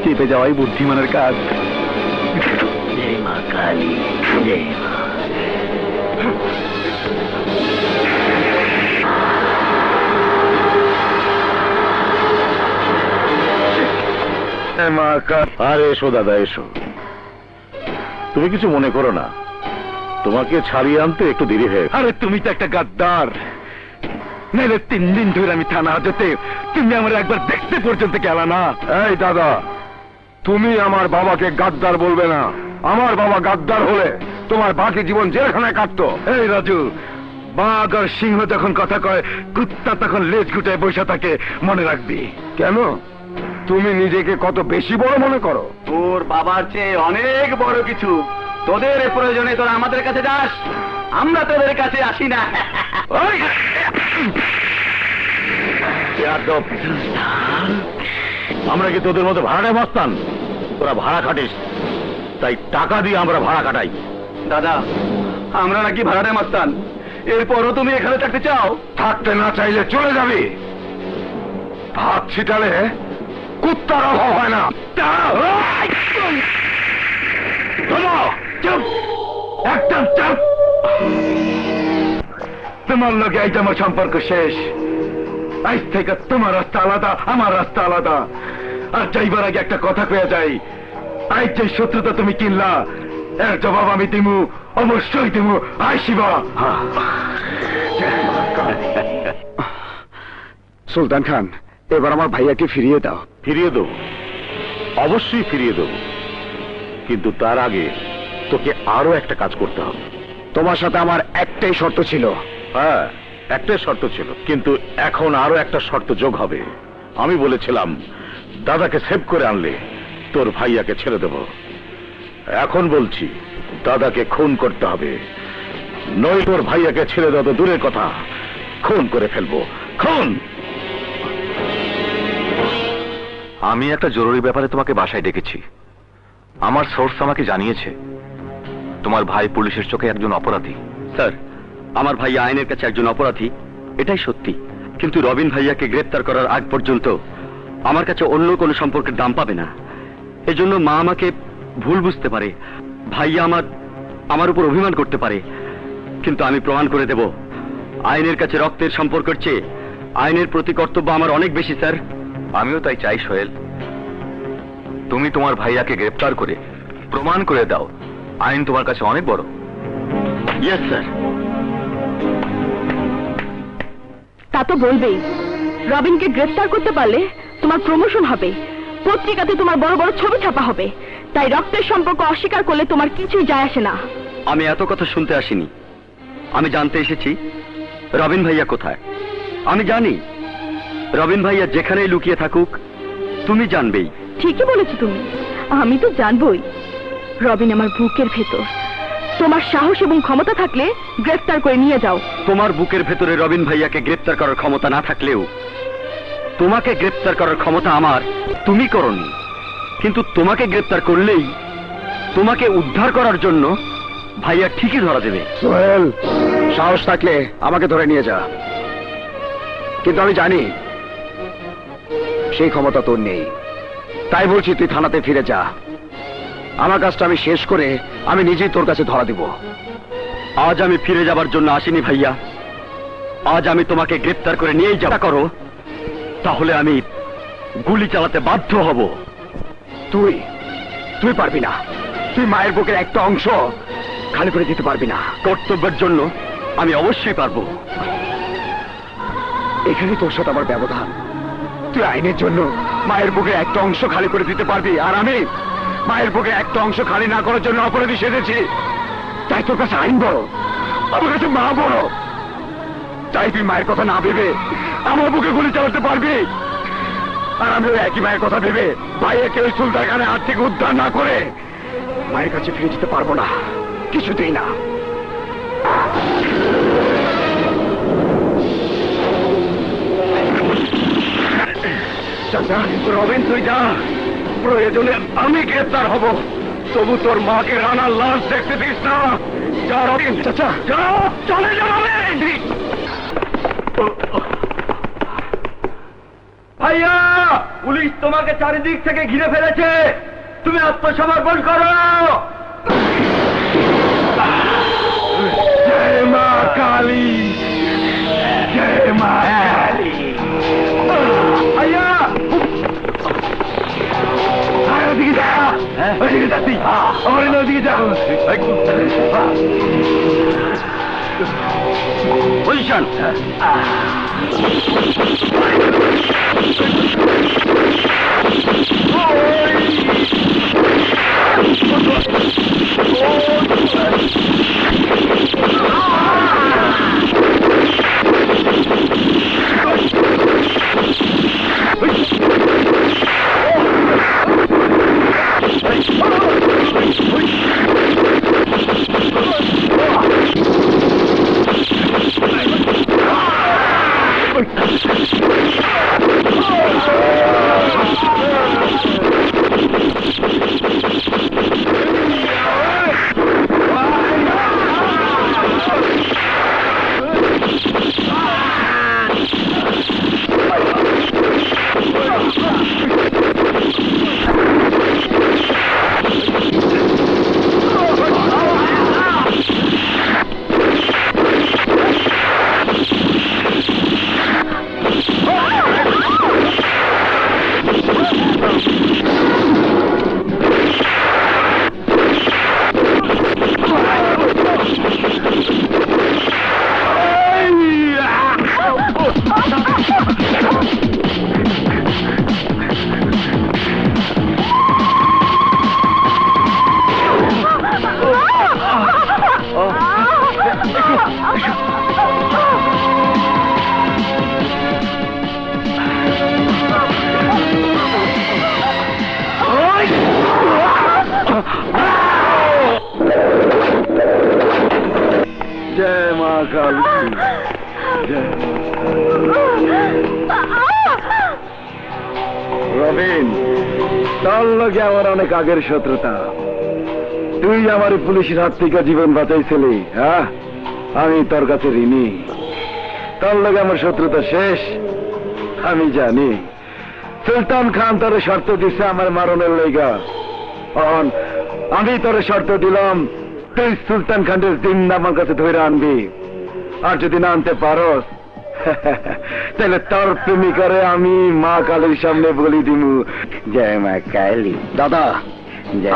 চেপে যাওয়াই বুদ্ধিমানের কাজ। जय माँ काली, जय माँ। আরে এসো দাদা, এসো। তুমি কিছু মনে করো না, তোমাকে ছাড়িয়ে আনতে একটু দেরি হয়ে গেছে। আরে তুমি তো একটা গাদ্দার। নাইলে 3 দিন ধরে আমি থানা যেতে তুমি আমার একবার দেখতে পর্যন্ত গেল না। এই দাদা, তুমি আমার বাবাকে গাদ্দার বলবে না। আমার বাবা গাদ্দার হলে তোমার বাকি জীবন জেলখানায় কাটতো। এই রাজু, বাঘ আর সিংহ যখন কথা কয়, কুত্তা তখন লেজ গুটায় বসে থাকে, মনে রাখবি। কেন? তুমি নিজেকে কত বেশি বড় মনে করো? তোর বাবার চেয়ে অনেক বড় কিছু। তোদের প্রয়োজনে তোরা আমাদের কাছে যাস, আমরা তোদের কাছে আসি না। বেয়াদব। আমরা কি তোদের মতো ভাড়ায় মস্তান? তোরা ভাড়া খাটিস, তাই টাকা দিয়ে আমরা ভাড়া কাটাই। দাদা, আমরা নাকি ভাড়াটে মাস্তান? এরপরও তুমি এখানে থাকতে চাও? থাকতে না চাইলে চলে যাবি। ভাত ছিটালে কুত্তার অভাব হয় না। একদম চুপ। তোমার লগে এইটা আমার সম্পর্ক শেষ। আজ থেকে তোমার রাস্তা আলাদা, আমার রাস্তা আলাদা। আর যাইবার আগে একটা কথা কয়ে যাই, আজ যে শত্রুতা তুমি কিনলা, এর জবাব আমি দিমু, অবশ্যই দিমু। আই শিবা। সুলতান খান, এবার আমার ভাইয়াকে ফিরিয়ে দাও। ফিরিয়ে দেবো, অবশ্যই ফিরিয়ে দেবো, কিন্তু তার আগে তোকে আরো একটা কাজ করতে হবে। তোমার সাথে আমার একটাই শর্ত ছিল। হ্যাঁ, একটাই শর্ত ছিল, কিন্তু এখন আরো একটা শর্ত যোগ হবে। আমি বলেছিলাম দাদাকে সেভ করে আনলে তোর ভাইয়াকে ছেড়ে দেব। এখন বলছি দাদাকে খুন করতে হবে, নই তোর ভাইয়াকে ছেড়ে দেওয়া তো দূরের কথা, খুন করে ফেলবো। খুন। আমি একটা জরুরি ব্যাপারে তোমাকে বাসায় ডেকেছি। আমার সোর্স আমাকে জানিয়েছে তোমার ভাই পুলিশের চোখে একজন অপরাধী। স্যার, আমার ভাই আইনের কাছে একজন অপরাধী, এটাই সত্যি। কিন্তু রবিন ভাইয়াকে গ্রেপ্তার করার আগ পর্যন্ত আমার কাছে অন্য কোনো সম্পর্কের দাম পাবে না। এজন্য মা আমাকে ভুল বুঝতে পারে, ভাইয়া আমার উপর অভিমান করতে পারে, কিন্তু আমি প্রমাণ করে দেব আইনের কাছে রক্তের সম্পর্কের চেয়ে আইনের প্রতি কর্তব্য আমার অনেক বেশি। স্যার, আমিও তাই চাই সোহেল, তুমি তোমার ভাইয়াকে গ্রেপ্তার করে প্রমাণ করে দাও আইন তোমার কাছে অনেক বড়। Yes sir. তা তো বলবেই। রবিনকে গ্রেফতার করতে পারলে তোমার প্রমোশন হবে, পত্রিকাতে তোমার বড় বড় ছবি ছাপা হবে। তাই রক্তের সম্পর্ক অস্বীকার করলে তোমার কিছুই যায় আসে না। আমি এত কথা শুনতে আসিনি, আমি জানতে এসেছি রবিন ভাইয়া কোথায়। আমি জানি রবিন ভাইয়া যেখানেই লুকিয়ে থাকুক তুমি জানবেই। ঠিকই বলেছো তুমি, আমি তো জানবই। রবিন আমার বুকের ভেতর। তোমার সাহস এবং ক্ষমতা থাকলে গ্রেফতার করে নিয়ে যাও। তোমার বুকের ভেতরে রবিন ভাইয়াকে গ্রেপ্তার করার ক্ষমতা না থাকলেও তোমাকে গ্রেপ্তার করার ক্ষমতা আমার। তুমি করনি, কিন্তু তোমাকে গ্রেপ্তার করলেই তোমাকে উদ্ধার করার জন্য ভাইয়া ঠিকই ধরা দেবে। সোহেল, সাহস থাকলে আমাকে ধরে নিয়ে যা, কিন্তু আমি জানি সেই ক্ষমতা তোর নেই। তাই বলছি তুই থানাতে ফিরে যা। আমার কাজটা আমি শেষ করে আমি নিজেই তোর কাছে ধরা দিব। আজ আমি ফিরে যাবার জন্য আসিনি ভাইয়া, আজ আমি তোমাকে গ্রেফতার করে নিয়েই যাওয়া করো, তাহলে আমি গুলি চালাতে বাধ্য হব। তুই পারবি না, তুই মায়ের বুকের একটা অংশ খালি করে দিতে পারবি না। কর্তব্যের জন্য আমি অবশ্যই পারবো। এখানে তোর সাথে আমার ব্যবধান। তুই আইনের জন্য মায়ের বুকের একটা অংশ খালি করে দিতে পারবি, আর আমি মায়ের বুকে একটা অংশ খালি না করার জন্য অপরাধী সেজেছি। তাই তোর কাছে আইন বড়, আমার কাছে মা বড়। তাই তুই মায়ের কথা না ভেবে আমার বুকে গুলি চালাতে পারবি, আর আমি ওই একই মায়ের কথা ভেবে ভাইয়াকে ওই সুলতানখানের হাত থেকে উদ্ধার না করে মায়ের কাছে ফিরে যেতে পারবো না, কিছুতেই না। চাচা, রবিন তুই যা, প্রয়োজনে আমি গ্রেফতার হব, তবু তোর মাকে রানার লাশ দেখতে দিস না। যা রবিন, চাচা যা, চলে যা রবিন। ভাইয়া, পুলিশ তোমাকে চারিদিক থেকে ঘিরে ফেলেছে, তুমি আত্মসমর্পণ করো। জয় মা কালী, জয় মা কালী। ভাইয়া, ওদিকে যা, ওদিকে যাচ্ছি, আমার ওদিকে যা। পজিশন। জয় মা কালী, জয় রবিন, তোর লগে আমার অনেক আগের শত্রুতা। তুই আমার পুলিশের হাত থেকে জীবন বাঁচাইছিলি, হ্যাঁ? আমি তোর কাছে ঋণী। তোর লগে আমার শত্রুতা শেষ, আমি জানি। সুলতান খান তোর শর্ত দিছে আমার মারণের লাইগা। আমি তোর শর্ত দিলাম, তুই সুলতান খানের জিন্দা আমার কাছে ধরে আনবি, আর যদি না আনতে পারস তাহলে তোর প্রেমিকারে আমি মা কালীর সামনে বলি দিমু। জয় মা কালী। দাদা,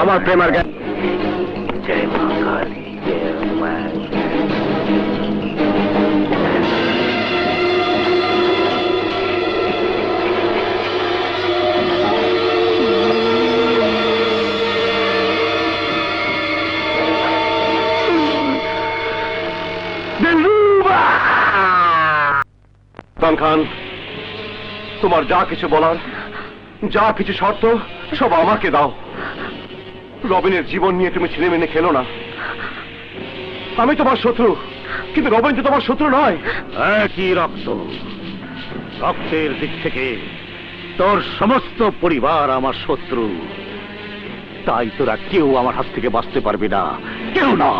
আমার প্রেমার জয় মা কালী, জয় মা। খান, তোমার যা কিছু বলার, যা কিছু শর্ত, সব আমাকে দাও। রবিনের জীবন নিয়ে তুমি ছেলে মেনে খেলো না। আমি তোমার শত্রু, কিন্তু রবিন তো তোমার শত্রু নয়। একই রক্ত, রক্তের দিক থেকে তোর সমস্ত পরিবার আমার শত্রু। তাই তোরা কেউ আমার হাত থেকে বাঁচতে পারবি না, কেউ না।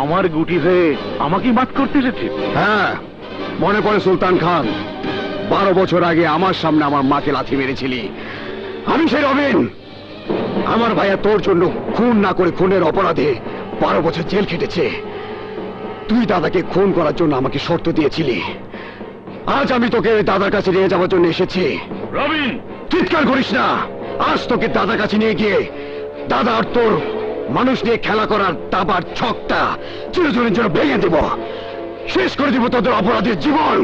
আমার গুটি হয়ে আমাকেই মাত করতে এসেছিস? হ্যাঁ, মনে পড়ে সুলতান খান, 12 বছর আগে আমার সামনে আমার মাকে লাথি মেরেছিলি। আমি সেই রবিন। আমার ভাইয়া তোর জন্য খুন না করে খুনের অপরাধে 12 বছর জেল খেটেছে। তুই দাদাকে খুন করার জন্য আমাকে শর্ত দিয়েছিলি। আজ আমি তোকে দাদার কাছে নিয়ে যাওয়ার জন্য এসেছি। রবিন, চিৎকার করিস না। আজ তোকে দাদার কাছে নিয়ে গিয়ে দাদা আর তোর মানুষ নিয়ে খেলা করার দাবার ছকটা চিরদিনের জন্য ভেঙে দেব। শেষ করে দিব তোদের অপরাধের জীবন।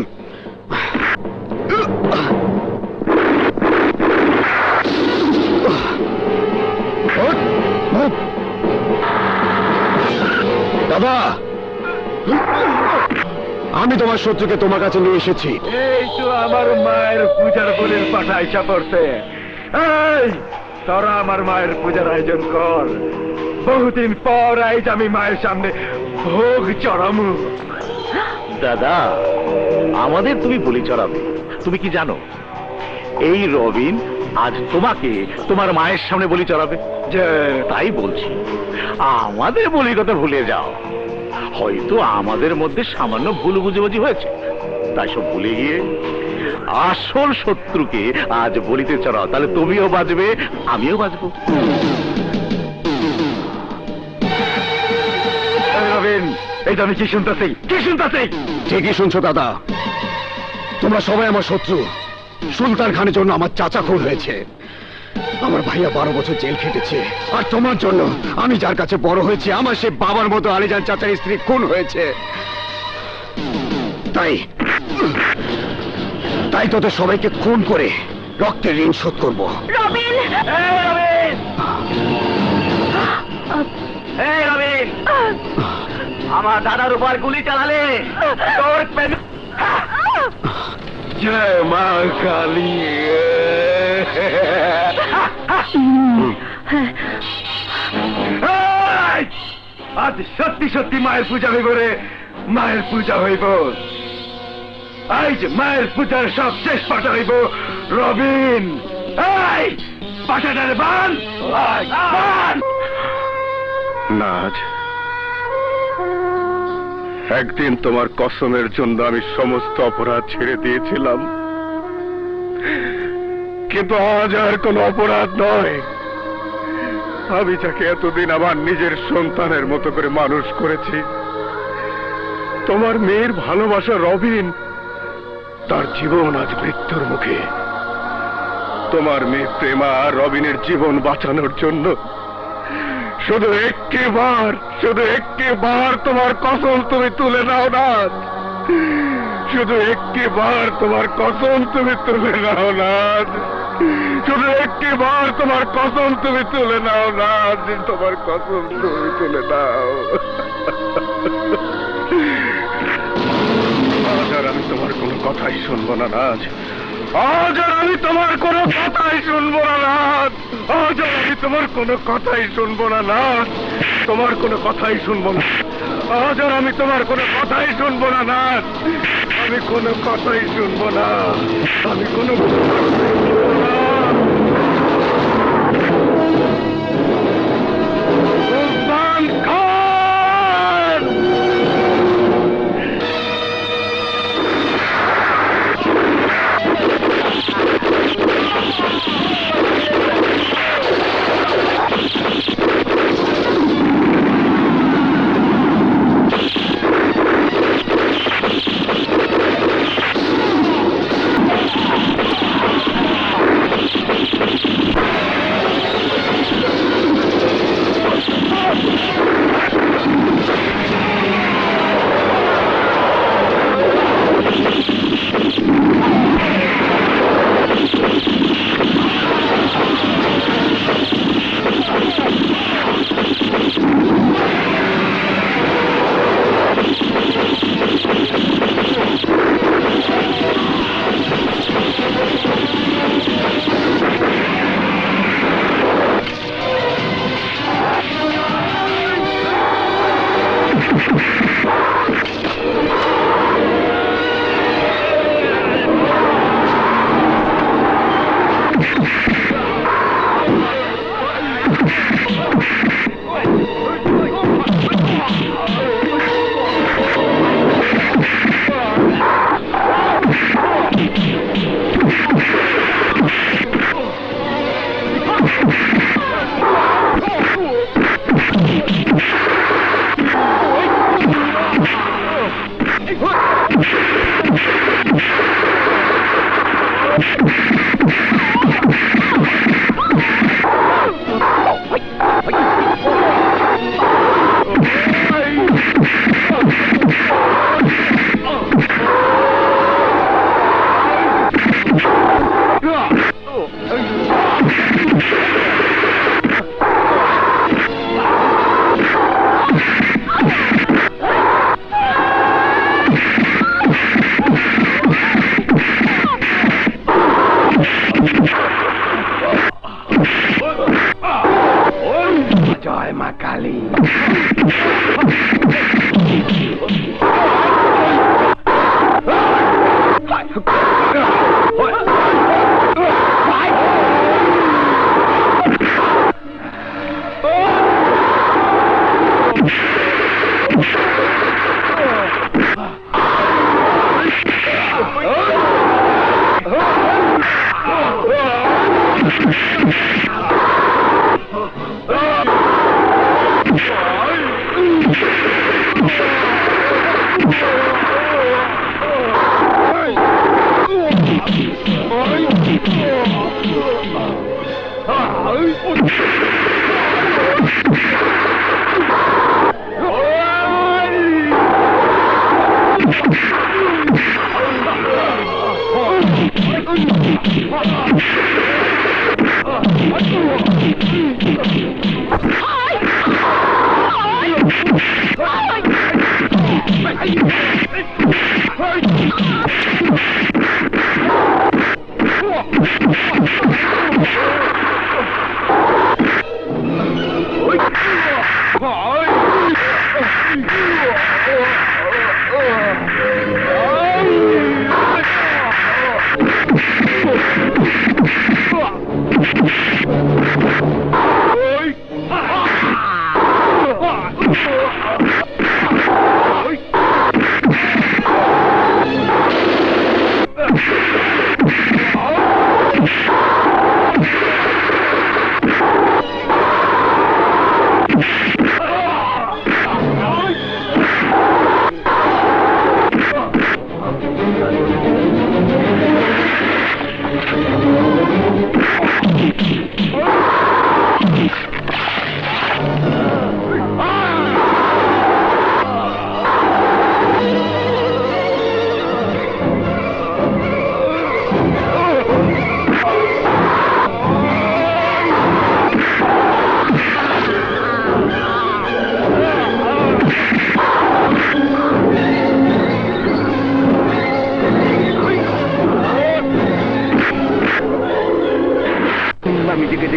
দাদা, আমি তোমার শত্রুকে তোমার কাছে নিয়ে এসেছি। এই তো আমার মায়ের পূজার বলির পাঠা ইচ্ছা করছে। এই তোরা আমার মায়ের পূজার আয়োজন কর। বহুদিন পর আজ আমি মায়ের সামনে ভোগ চড়ামু। দাদা, আমাদের তুমি বলি চড়াবে। তুমি কি জানো, এই রবিন আজ তোমাকে তোমার মায়ের সামনে বলি চড়াবে। যে তাই বলছি, আমাদের বলির কথা ভুলে যাও। হয়তো আমাদের মধ্যে সামান্য ভুল বুঝাবুঝি হয়েছে, তাই সব ভুলে গিয়ে আসল শত্রুকে আজ বলিতে চড়াও। তাহলে তুমিও বাঁচবে, আমিও বাঁচবো। রবিন, এইটা আমি কি শুনতেছি? কি শুনতেছি? ঠিকই শুনছো দাদা, তোমরা সবাই আমার শত্রু। সুলতান খানের জন্য আমার চাচা খুন হয়েছে, আমার ভাইয়া 12 বছর জেল খেটেছে, আর তোমার জন্য আমি যার কাছে বড় হয়েছে আমার সে বাবার মতো আলীজান চাচার স্ত্রী খুন হয়েছে। তাই তোদের সবাইকে খুন করে রক্তের ঋণ শোধ করবো। রবিন! রবিন, আমার দাদার উপর গুলি চালালে তোর জয় মা কালী। আজ সত্যি সত্যি মায়ের পূজা হইব রে, মায়ের পূজা হইব। আজ মায়ের পূজার সব শেষ পাঠা হইব। রবিন, এই পাঠাটারে বান। নাজ, একদিন তোমার কসমের জন্য আমি সমস্ত অপরাধ ছেড়ে দিয়েছিলাম, কিন্তু আজ আর কোনো অপরাধ নয়। আমি যাকে এতদিন আমার নিজের সন্তানের মতো করে মানুষ করেছি, তোমার মেয়ের ভালোবাসা রবিন, তার জীবন আজ মৃত্যুর মুখে। তোমার মেয়ে প্রেমা রবিনের জীবন বাঁচানোর জন্য শুধু একটিবার তোমার কসম তুমি তুলে নাও না। শুধু একটিবার তোমার কসম তুমি তুলে নাও না। শুধু একটিবার তোমার কসম তুমি তুলে নাও না। তোমার কসম তুমি তুলে নাও। আজ আর আমি তোমার কোনো কথাই শুনবো না নাজ। আজ আর আমি তোমার কোনো কথাই শুনবো না নাজ। আজ আর আমি তোমার কোনো কথাই শুনবো না নাজ। তোমার কোনো কথাই শুনবো না। আজ আর আমি তোমার কোনো কথাই শুনবো না নাজ। আমি কোনো কথাই শুনবো না। আমি কোনো সুলতান খান!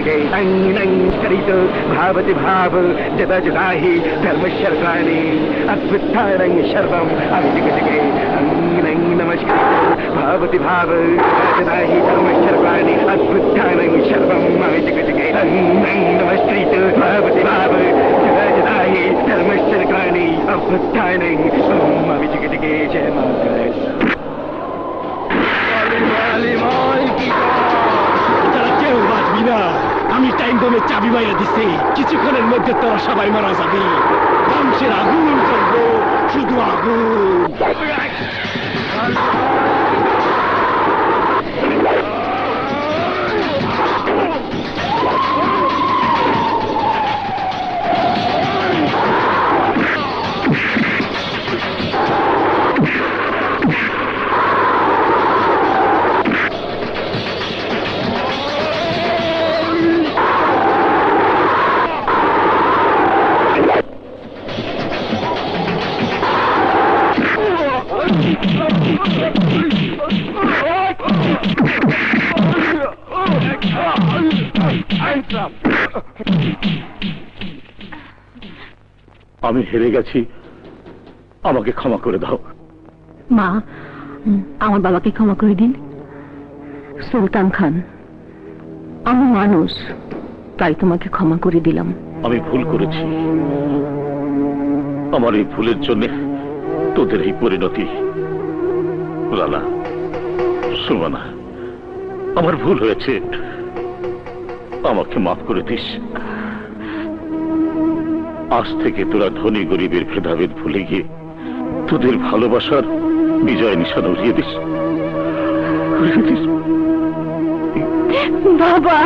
जगे करतो भावति भाव जदा जदाहि धर्मशर्वाणि अद्भुतारं शर्वम् अभिजग जगे नमस्कृत भावति भाव जदा हि धर्मशर्वाणि अद्भुतारं शर्वम् अभिजग जगे नमस्कृत भावति भाव जदा जदाहि धर्मशर्वाणि अद्भुतारं अभिजग जगे जय माता কেউ বাঁচবি না আমি টাইম বোমে চাবি মাইরা দিচ্ছি কিছুক্ষণের মধ্যে তোরা সবাই মারা যাবি বংশের আগুন জ্বলবো শুধু আগুন আমি হেরে গেছি, আমাকে ক্ষমা করে দাও। মা, আমার বাবাকে ক্ষমা করে দিন। সুলতান খান, আমি মানুষ, তাই তোমাকে ক্ষমা করে দিলাম। আমি ভুল করেছি, আমার এই ভুলের জন্য তোদের এই পরিণতি। লালা, সুমনা, আমার ভুল হয়েছে, আমাকে মাফ করে দিস। আজ থেকে তোরা ধনী গরিবের ভেদাভেদ ভুলে গিয়ে তোদের ভালোবাসার বিজয় নিশান উড়িয়ে দিস। বাবা।